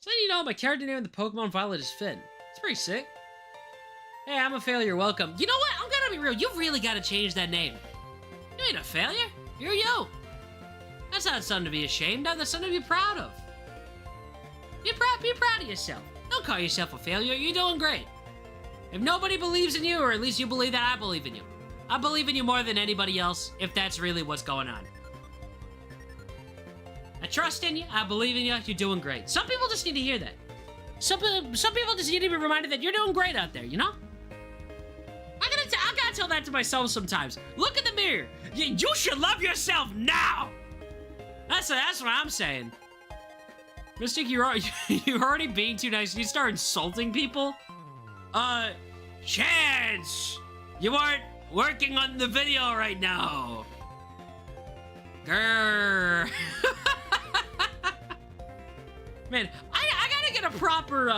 So you know, my character name in the Pokemon Violet is Finn. It's pretty sick. Hey, I'm a failure, welcome. You know what? I'm gonna be real. You really gotta change that name. You ain't a failure. You're you. That's not something to be ashamed of. That's something to be proud of. Be proud of yourself. Don't call yourself a failure. You're doing great. If nobody believes in you, or at least you believe that, I believe in you. I believe in you more than anybody else, if that's really what's going on. I trust in you. I believe in you. You're doing great. Some people just need to hear that. Some people just need to be reminded that you're doing great out there, you know? I gotta tell that to myself sometimes. Look in the mirror. You should love yourself now. That's what I'm saying. Mystic, you're already being too nice. You start insulting people? Chance! You aren't working on the video right now. Grrr. Man, I gotta get a proper,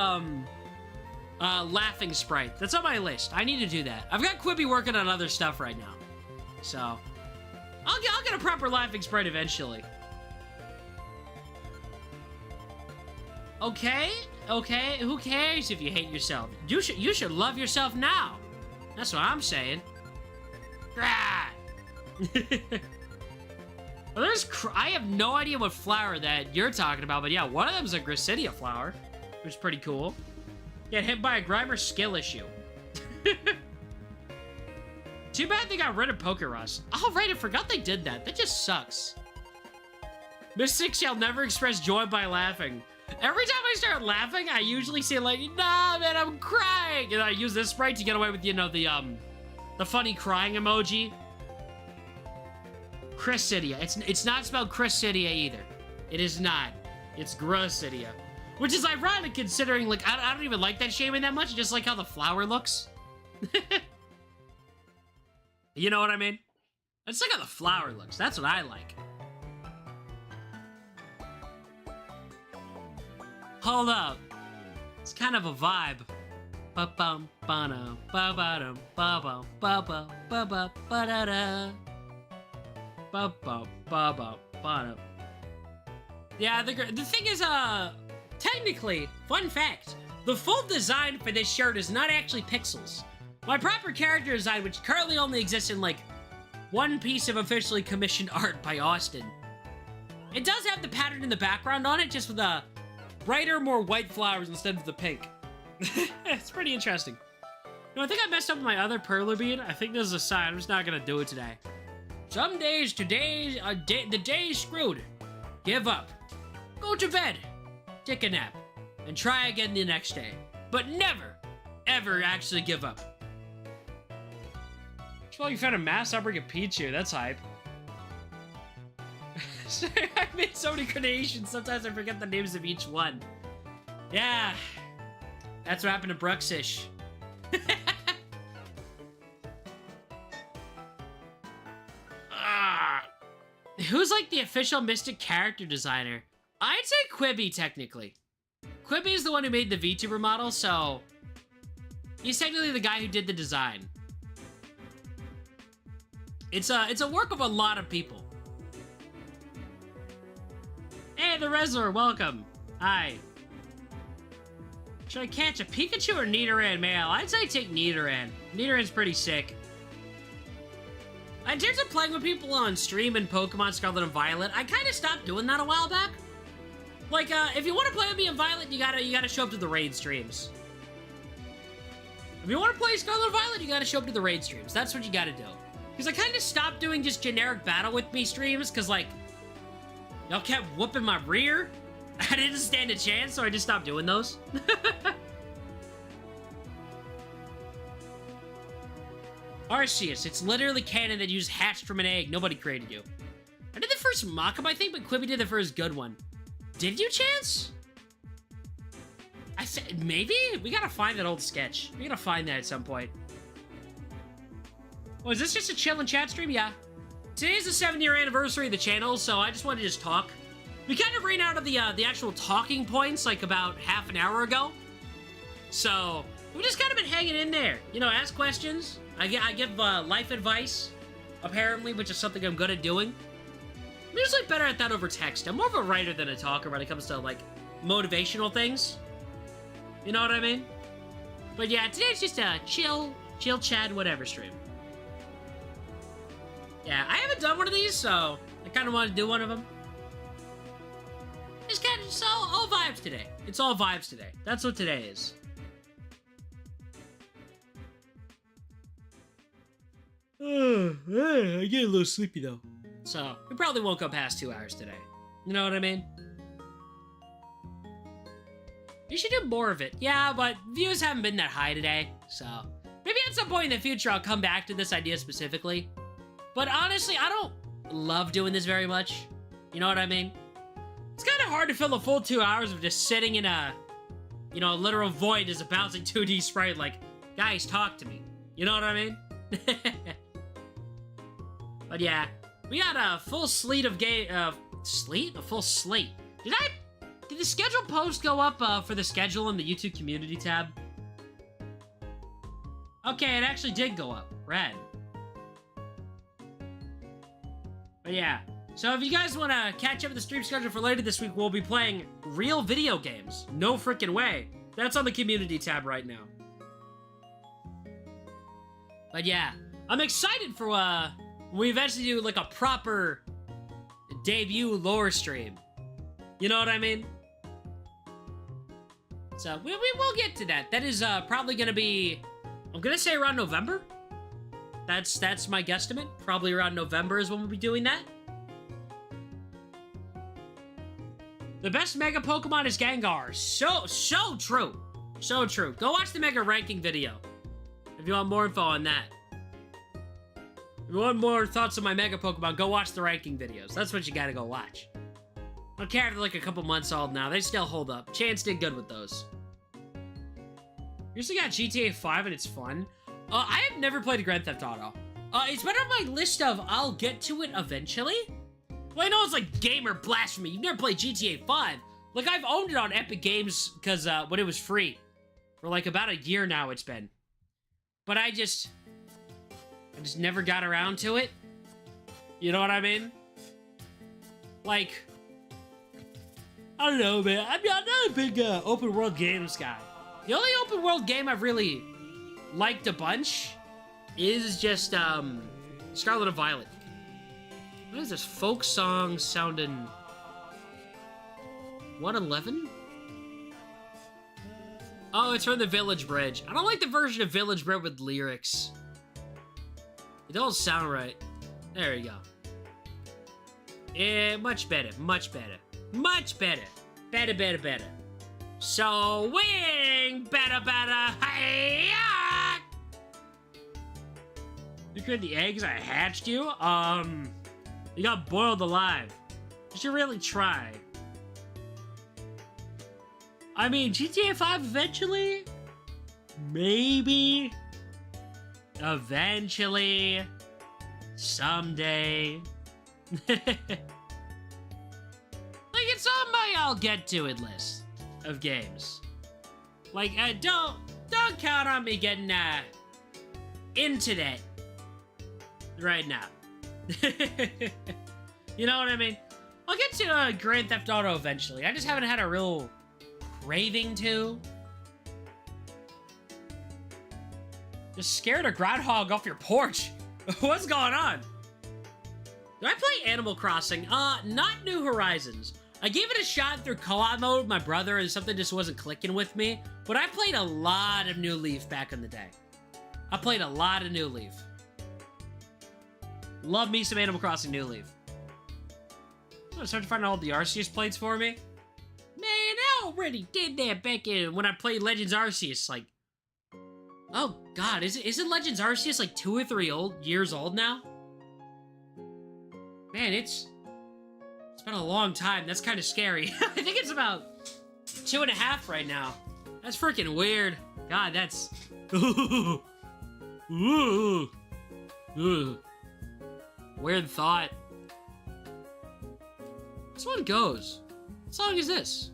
laughing sprite. That's on my list. I need to do that. I've got Quibi working on other stuff right now. So, I'll get a proper laughing sprite eventually. Okay, who cares if you hate yourself? You should love yourself now. That's what I'm saying. Well, I have no idea what flower that you're talking about, but yeah, one of them is a Gracidia flower, which is pretty cool. Get hit by a Grimer skill issue. Too bad they got rid of Pokerus. Oh, right, I forgot they did that. That just sucks. Mystic shall never express joy by laughing. Every time I start laughing, I usually say like, nah, man, I'm crying. And I use this sprite to get away with, you know, the funny crying emoji. Gracidia. It's not spelled Gracidia either. It is not. It's Gracidia. Which is ironic considering, like, I don't even like that shaming that much. Just like how the flower looks. You know what I mean? It's like how the flower looks. That's what I like. Hold up. It's kind of a vibe. Ba-bum, ba-dum, ba-ba-dum, ba-bum, ba-bum, ba-bum, ba-da-da. Ba-bum, ba-bum, ba-dum. Yeah, the thing is, technically, fun fact, the full design for this shirt is not actually pixels. My proper character design, which currently only exists in, like, one piece of officially commissioned art by Austin. It does have the pattern in the background on it, just with the brighter, more white flowers instead of the pink. It's pretty interesting. No, I think I messed up my other perler bead. I think this is a sign. I'm just not gonna do it today. Some days, the day's screwed. Give up. Go to bed. Take a nap. And try again the next day. But never, ever actually give up. Well, you found a mass outbreak of Pichu. That's hype. I made so many creations, sometimes I forget the names of each one. Yeah. That's what happened to Bruxish. Who's like the official Mystic character designer? I'd say Quibi, technically. Quibi is the one who made the VTuber model, so he's technically the guy who did the design. It's a work of a lot of people. Hey, the Rezzler, welcome. Hi. Should I catch a Pikachu or Nidoran male? I'd say take Nidoran. Nidoran's pretty sick. In terms of playing with people on stream in Pokemon Scarlet and Violet, I kind of stopped doing that a while back. Like, if you want to play with me in Violet, you gotta show up to the raid streams. If you want to play Scarlet and Violet, you gotta show up to the raid streams. That's what you gotta do. Because I kind of stopped doing just generic battle with me streams, because, like, y'all kept whooping my rear. I didn't stand a chance, so I just stopped doing those. Arceus, it's literally canon that you just hatched from an egg. Nobody created you. I did the first mock-up, I think, but Quibi did the first good one. Did you, Chance? I said, maybe? We gotta find that old sketch. We gotta find that at some point. Oh, is this just a chill and chat stream? Yeah. Today's the 7-year anniversary of the channel, so I just wanted to just talk. We kind of ran out of the actual talking points, like, about half an hour ago. So, we've just kind of been hanging in there. You know, ask questions. I give life advice, apparently, which is something I'm good at doing. I'm usually better at that over text. I'm more of a writer than a talker when it comes to, like, motivational things. You know what I mean? But yeah, today's just a chill chat, whatever stream. Yeah, I haven't done one of these, so I kind of want to do one of them. It's kind of just all vibes today. It's all vibes today. That's what today is. I get a little sleepy, though. So, we probably won't go past 2 hours today. You know what I mean? You should do more of it. Yeah, but views haven't been that high today, so maybe at some point in the future I'll come back to this idea specifically. But honestly, I don't love doing this very much. You know what I mean? It's kind of hard to fill a full 2 hours of just sitting in a, you know, a literal void as a bouncing 2D sprite like, guys, talk to me. You know what I mean? But yeah, we got a full slate of A full slate. Did the schedule post go up for the schedule in the YouTube community tab? Okay, it actually did go up. Rad. But yeah, so if you guys want to catch up with the stream schedule for later this week, we'll be playing real video games. No freaking way. That's on the community tab right now. But yeah, I'm excited for when we eventually do like a proper debut lore stream. You know what I mean? So we will get to that. That is probably gonna be, I'm gonna say around November. That's my guesstimate. Probably around November is when we'll be doing that. The best Mega Pokemon is Gengar. So true. So true. Go watch the Mega ranking video if you want more info on that. If you want more thoughts on my Mega Pokemon, go watch the ranking videos. That's what you gotta go watch. I don't care if they're like a couple months old now. They still hold up. Chance did good with those. You also got GTA 5 and it's fun. I have never played Grand Theft Auto. It's been on my list of I'll get to it eventually. Well, I know it's like gamer blasphemy. You've never played GTA 5. Like, I've owned it on Epic Games because when it was free. For like about a year now it's been. But I just never got around to it. You know what I mean? Like, I don't know, man. I'm not a big open world games guy. The only open world game I've really liked a bunch is just Scarlet and Violet. What is this folk song sounding 111? Oh, it's from the Village Bridge. I don't like the version of Village Bridge with lyrics. It don't sound right. There you go. Yeah, much better, much better. Much better. Better, better, better. So, wing! Better, better. Hi-ya! You could the eggs I hatched you? You got boiled alive. You should really try. I mean, GTA 5 eventually? Maybe. Eventually. Someday. Like, it's on my I'll get to it list of games. Like, don't count on me getting, into that right now. You know what I mean? I'll get to, Grand Theft Auto eventually. I just haven't had a real craving to. Just scared a groundhog off your porch. What's going on? Did I play Animal Crossing? Not New Horizons. I gave it a shot through co-op mode with my brother and something just wasn't clicking with me. But I played a lot of New Leaf back in the day. I played a lot of New Leaf. Love me some Animal Crossing New Leaf. So I started to find all the Arceus plates for me. Man, I already did that back in when I played Legends Arceus. Like, oh god, isn't Legends Arceus like 2 or 3 years old now? Man, it's been a long time. That's kind of scary. I think it's about 2.5 right now. That's freaking weird. God, that's... Weird thought. This one goes. What song is this?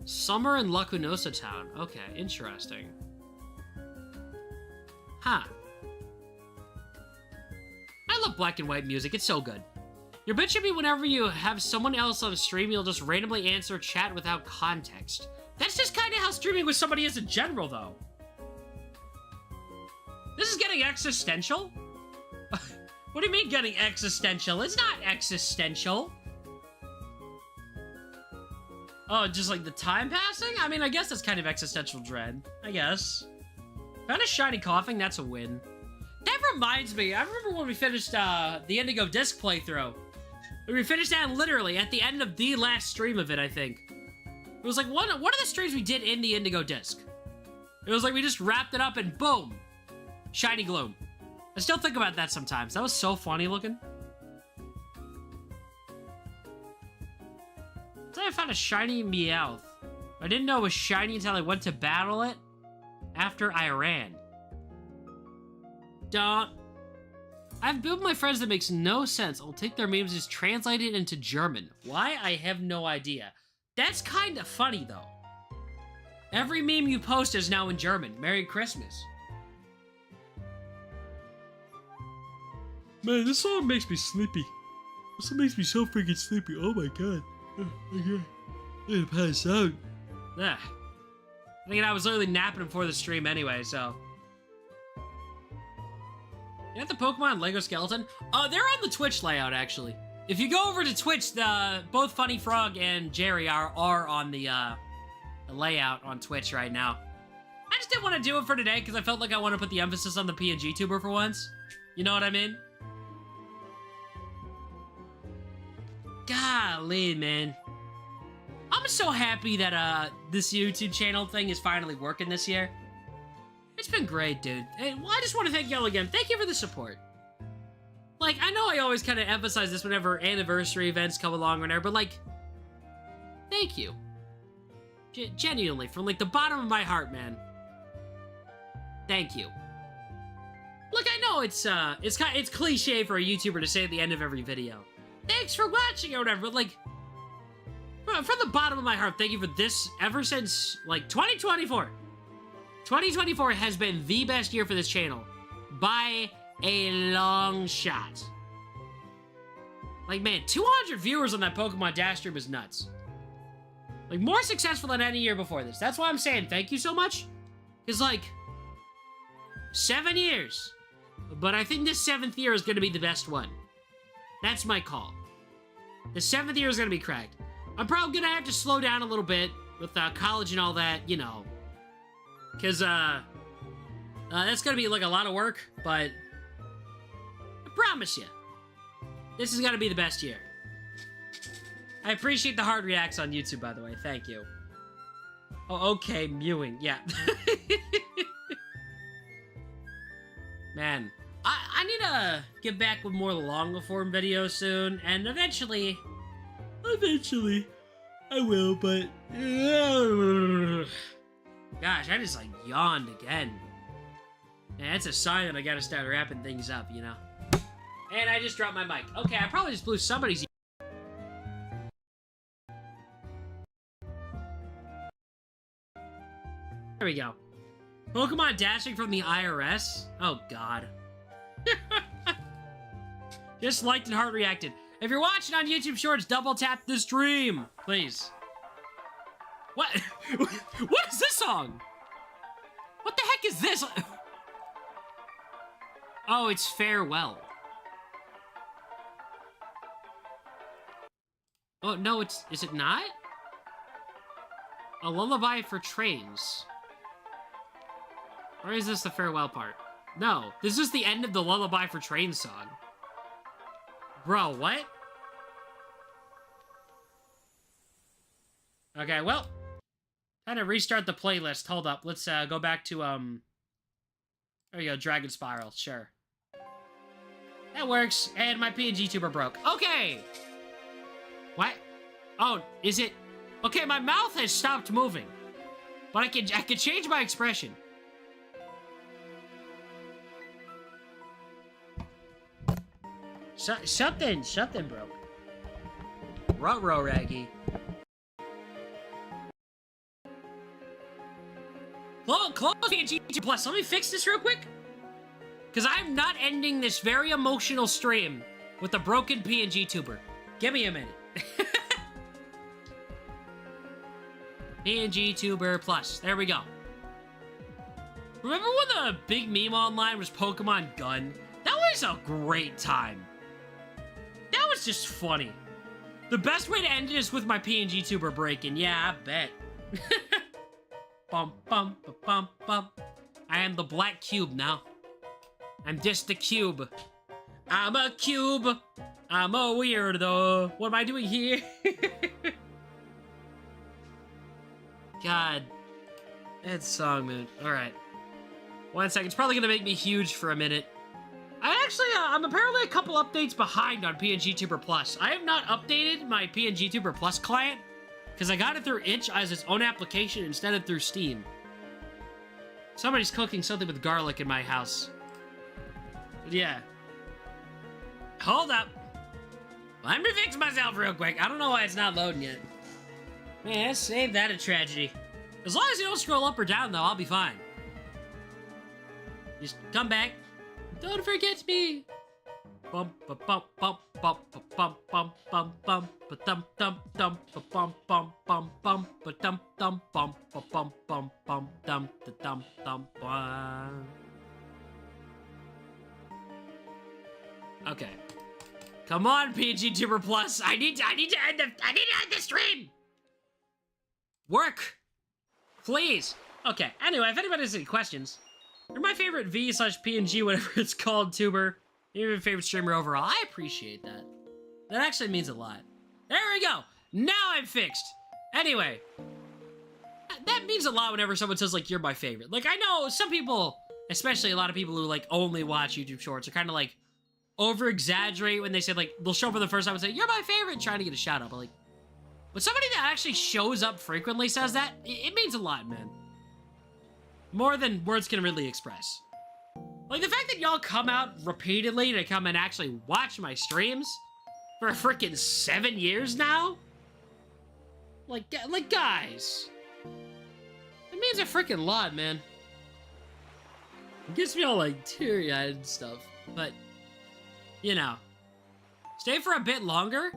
Summer in Lacunosa Town. Okay, interesting. Huh. I love black and white music. It's so good. Your bitch should be whenever you have someone else on stream, you'll just randomly answer chat without context. That's just kind of how streaming with somebody is in general, though. This is getting existential? What do you mean getting existential? It's not existential. Oh, just like the time passing? I mean, I guess that's kind of existential dread. I guess. Found a shiny coughing, that's a win. That reminds me, I remember when we finished the Indigo Disc playthrough. We finished that literally at the end of the last stream of it, I think. It was like one of the streams we did in the Indigo Disc. It was like we just wrapped it up and boom! Shiny Gloom. I still think about that sometimes. That was so funny looking. Today I found a shiny Meowth. I didn't know it was shiny until I went to battle it after I ran. Don't. I have built my friends that makes no sense. I'll take their memes and just translate it into German. Why? I have no idea. That's kind of funny, though. Every meme you post is now in German. Merry Christmas. Man, this song makes me sleepy. This song makes me so freaking sleepy. Oh my god. I'm gonna pass out. Yeah. I mean, I was literally napping before the stream anyway, so. You have the Pokemon Lego Skeleton? They're on the Twitch layout, actually. If you go over to Twitch, both Funny Frog and Jerry are on the layout on Twitch right now. I just didn't want to do it for today because I felt like I want to put the emphasis on the PNGtuber for once. You know what I mean? Golly, man. I'm so happy that this YouTube channel thing is finally working this year. It's been great, dude. Hey, well, I just want to thank y'all again. Thank you for the support. Like, I know I always kind of emphasize this whenever anniversary events come along or whatever, but, like, thank you. Genuinely, from, like, the bottom of my heart, man. Thank you. Look, I know it's cliche for a YouTuber to say at the end of every video, thanks for watching or whatever, but, like, from the bottom of my heart, thank you for this ever since, like, 2024. 2024 has been the best year for this channel by a long shot. Like, man, 200 viewers on that Pokemon Dash stream is nuts. Like, more successful than any year before this. That's why I'm saying thank you so much. Because, like, 7 years. But I think this 7th year is going to be the best one. That's my call. The 7th year is going to be cracked. I'm probably going to have to slow down a little bit with college and all that, you know. Because, that's going to be, like, a lot of work. But I promise you, this is going to be the best year. I appreciate the hard reacts on YouTube, by the way. Thank you. Oh, okay, mewing. Yeah. Man, I need to get back with more longer form videos soon, and eventually, I will, but... Gosh, I just, like, yawned again. Man, that's a sign that I gotta start wrapping things up, you know? And I just dropped my mic. Okay, I probably just blew somebody's... There we go. Pokemon dashing from the IRS? Oh, God. Just liked and heart reacted. If you're watching on YouTube Shorts, double tap the stream, please. What? What is this song? What the heck is this? Oh, it's Farewell. Oh, no, is it not? A lullaby for trains. Or is this the farewell part? No, this is the end of the Lullaby for Trains song. Bro, what? Okay, well, time to restart the playlist. Hold up, let's go back to, there you go, Dragon Spiral, sure. That works, and my PNGtuber broke. Okay! What? Oh, is it? Okay, my mouth has stopped moving. But I can change my expression. Something broke. Ruh-roh, Raggy. Close PNGtuber Plus. Let me fix this real quick. Because I'm not ending this very emotional stream with a broken PNGtuber. Give me a minute. PNGtuber Plus. There we go. Remember when the big meme online was Pokemon Gun? That was a great time. That was just funny. The best way to end it is with my PNGtuber breaking. Yeah, I bet. Bum, bum, ba, bum, bum. I am the black cube now. I'm just a cube. I'm a cube. I'm a weirdo. What am I doing here? God. That song, man. Alright. 1 second. It's probably gonna make me huge for a minute. I'm apparently a couple updates behind on PNGtuber Plus. I have not updated my PNGtuber Plus client because I got it through Itch as its own application instead of through Steam. Somebody's cooking something with garlic in my house. But yeah. Hold up. Let me fix myself real quick. I don't know why it's not loading yet. Man, save that a tragedy. As long as you don't scroll up or down, though, I'll be fine. Just come back. Don't forget me. Bum ba bum bum bum bum bum bum bum ba dum dum dum ba bum bum bum bum ba dum dum bum ba bum bum bum dum da dum dum bum. Okay. Come on, PNGtuber Plus. I need to end the stream. Work. Please. Okay. Anyway, if anybody has any questions, you're my favorite V/PNG, whatever it's called, tuber. You're my favorite streamer overall. I appreciate that. That actually means a lot. There we go. Now I'm fixed. Anyway, that means a lot whenever someone says, like, you're my favorite. Like, I know some people, especially a lot of people who, like, only watch YouTube Shorts, are kind of, like, over-exaggerate when they say, like, they'll show up for the first time and say, you're my favorite, trying to get a shout-out. But, like, when somebody that actually shows up frequently says that, it means a lot, man. More than words can really express. Like, the fact that y'all come out repeatedly to come and actually watch my streams for freaking 7 years now? Like, guys. It means a freaking lot, man. It gets me all, like, teary-eyed and stuff. But, you know. Stay for a bit longer?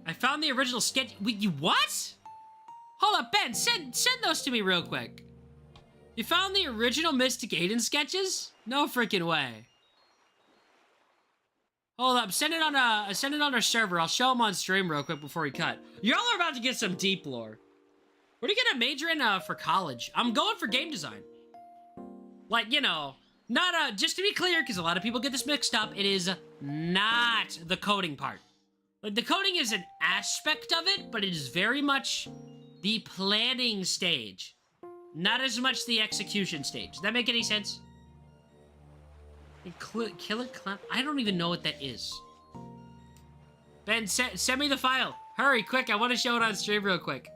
I found the original sketch. Wait, you what? Hold up, Ben, send those to me real quick. You found the original Mystic Aidan sketches? No freaking way. Hold up, send it on our server. I'll show them on stream real quick before we cut. Y'all are about to get some deep lore. What are you gonna major in for college? I'm going for game design. Like, you know, not just to be clear, because a lot of people get this mixed up, it is not the coding part. Like, the coding is an aspect of it, but it is very much the planning stage. Not as much the execution stage. Does that make any sense? Killer Clown? I don't even know what that is. Ben, send me the file. Hurry, quick. I want to show it on stream real quick.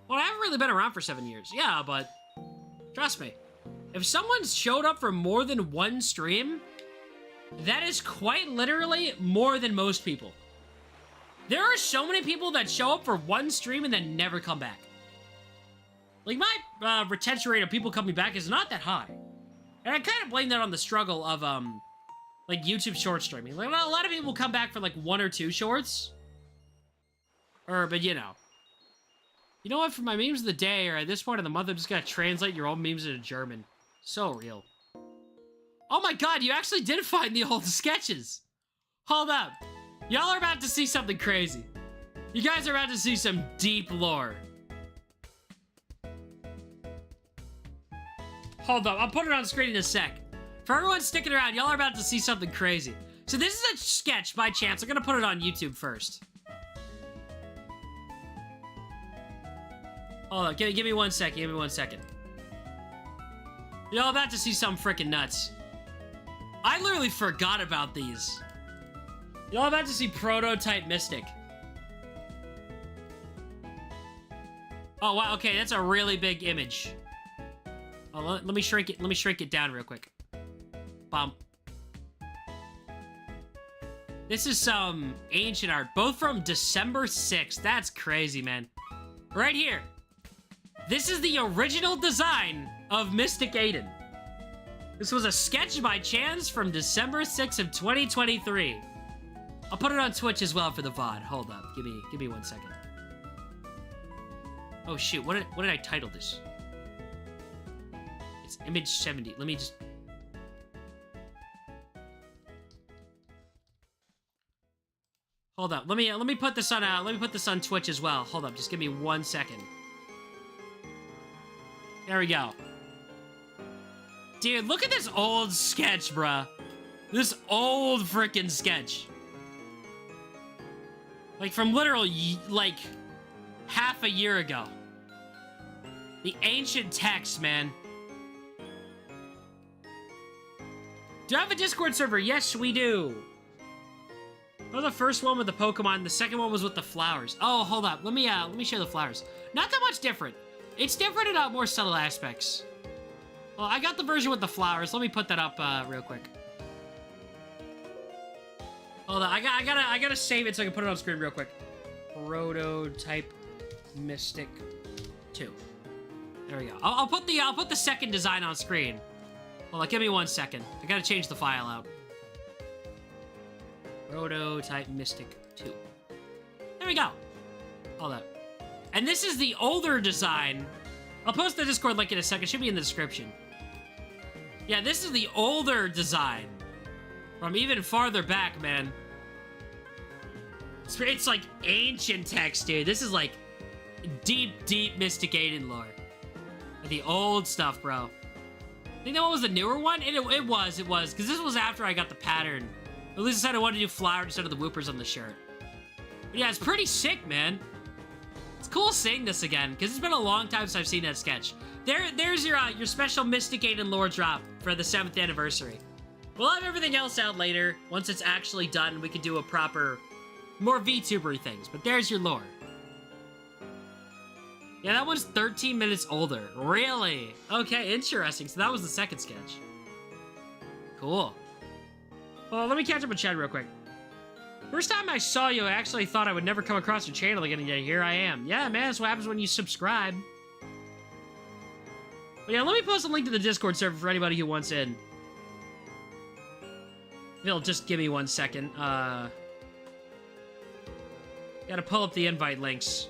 Well, I haven't really been around for 7 years. Yeah, but trust me. If someone showed up for more than one stream, that is quite literally more than most people. There are so many people that show up for one stream and then never come back. Like, my retention rate of people coming back is not that high. And I kind of blame that on the struggle of, like, YouTube short streaming. Like, a lot of people come back for, like, 1 or 2 shorts. But, you know. You know what? For my memes of the day, or at this point of the month, I'm just gonna translate your old memes into German. So real. Oh my god, you actually did find the old sketches. Hold up. Y'all are about to see something crazy. You guys are about to see some deep lore. Hold up, I'll put it on screen in a sec. For everyone sticking around, y'all are about to see something crazy. So this is a sketch by chance. I'm gonna put it on YouTube first. Hold up, give me 1 second, give me 1 second. Y'all about to see something freaking nuts. I literally forgot about these. Y'all about to see Prototype Mystic. Oh, wow, okay, that's a really big image. Oh, let me shrink it down real quick. Bump. This is some ancient art, both from December 6th. That's crazy, man. Right here. This is the original design of Mystic Aidan. This was a sketch by chance from December 6th of 2023. I'll put it on Twitch as well for the VOD. Hold up. Give me 1 second. Oh shoot, what did I title this? It's image 70. Let me just... Hold up. Let me put this on Twitch as well. Hold up. Just give me 1 second. There we go. Dude, look at this old sketch, bruh. This old freaking sketch. Like from literally like half a year ago. The ancient text, man. Do you have a Discord server? Yes, we do. That was the first one with the Pokemon. The second one was with the flowers. Oh, hold up. Let me show the flowers. Not that much different. It's different in more subtle aspects. Well, I got the version with the flowers. Let me put that up real quick. Hold on. I gotta save it so I can put it on screen real quick. Prototype Mystic 2. There we go. I'll put the second design on screen. Hold on, give me 1 second. I gotta change the file out. Prototype Mystic 2. There we go. Hold up. And this is the older design. I'll post the Discord link in a second. It should be in the description. Yeah, this is the older design. From even farther back, man. It's like ancient text, dude. This is like deep Mystic Aidan lore. The old stuff, bro. I think that one was the newer one? It was. Because this was after I got the pattern. At least I said I wanted to do flowers instead of the whoopers on the shirt. But yeah, it's pretty sick, man. It's cool seeing this again, because it's been a long time since I've seen that sketch. There's your special Mystic Aidan lore drop for the 7th anniversary. We'll have everything else out later. Once it's actually done, we can do a proper, more VTuber things. But there's your lore. Yeah, that one's 13 minutes older. Really? Okay, interesting. So that was the second sketch. Cool. Well, let me catch up with Chad real quick. First time I saw you, I actually thought I would never come across your channel again, and here I am. Yeah, man, that's what happens when you subscribe. But yeah, let me post a link to the Discord server for anybody who wants in. It'll just give me 1 second. Gotta pull up the invite links.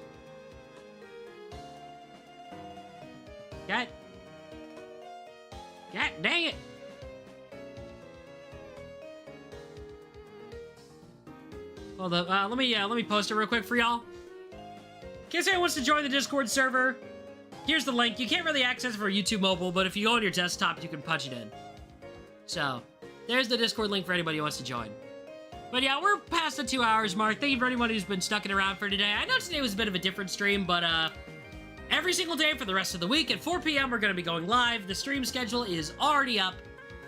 God dang it! Hold up, let me post it real quick for y'all. In case anyone wants to join the Discord server, here's the link. You can't really access it for YouTube mobile, but if you go on your desktop, you can punch it in. So, there's the Discord link for anybody who wants to join. But yeah, we're past the 2 hours mark. Thank you for anyone who's been stuck around for today. I know today was a bit of a different stream, but every single day for the rest of the week at 4 p.m. we're going to be going live. The stream schedule is already up.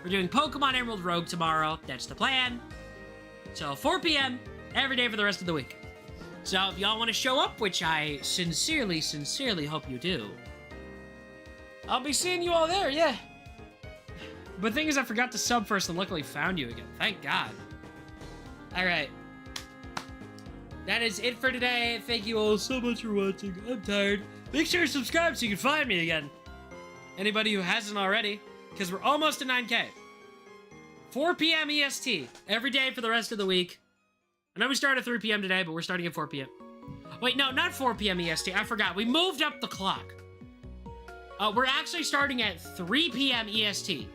We're doing Pokemon Emerald Rogue tomorrow. That's the plan. So 4 p.m. every day for the rest of the week. So if y'all want to show up, which I sincerely, sincerely hope you do, I'll be seeing you all there, yeah. But the thing is, I forgot to sub first and luckily found you again. Thank God. Alright. That is it for today. Thank you all so much for watching. I'm tired. Make sure to subscribe so you can find me again. Anybody who hasn't already, because we're almost to 9K. 4 p.m. EST every day for the rest of the week. I know we started at 3 p.m. today, but we're starting at 4 p.m. Wait, no, not 4 p.m. EST. I forgot. We moved up the clock. We're actually starting at 3 p.m. EST.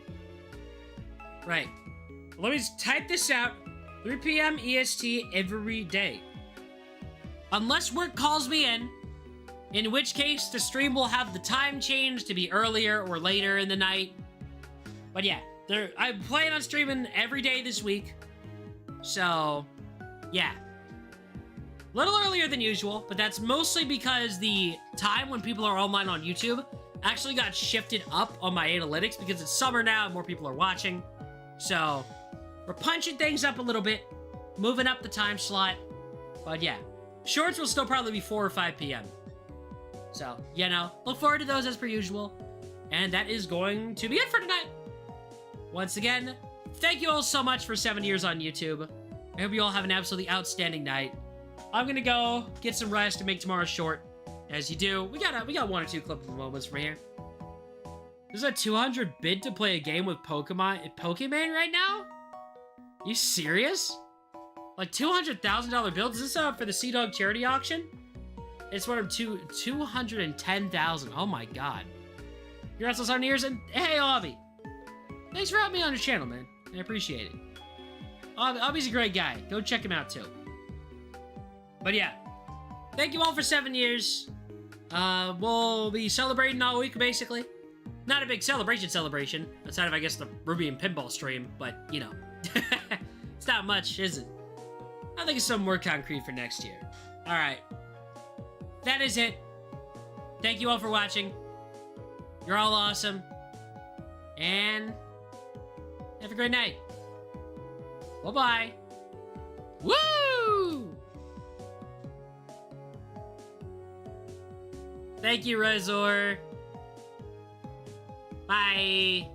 Right. Let me just type this out. 3 p.m. EST every day. Unless work calls me in which case the stream will have the time change to be earlier or later in the night. But yeah, I plan on streaming every day this week. So, yeah. A little earlier than usual, but that's mostly because the time when people are online on YouTube actually got shifted up on my analytics because it's summer now and more people are watching. So, we're punching things up a little bit, moving up the time slot. But yeah, shorts will still probably be 4 or 5 p.m. So, you know, look forward to those as per usual. And that is going to be it for tonight. Once again, thank you all so much for 7 years on YouTube. I hope you all have an absolutely outstanding night. I'm gonna go get some rest and make tomorrow short. As you do, we got 1 or 2 clips moments from here. There's a 200 bid to play a game with Pokemon right now? You serious? Like $200,000 builds? Is this for the Sea Dog charity auction? It's one of 210,000. Oh my god. Congrats on 7 years, and hey, Obby. Thanks for having me on your channel, man. I appreciate it. Obby's a great guy. Go check him out, too. But yeah. Thank you all for 7 years. We'll be celebrating all week, basically. Not a big celebration, outside of, I guess, the Ruby and Pinball stream, but, you know. It's not much, is it? I think it's something more concrete for next year. Alright. That is it. Thank you all for watching. You're all awesome. And have a great night. Bye-bye. Woo! Thank you, Razor. Bye.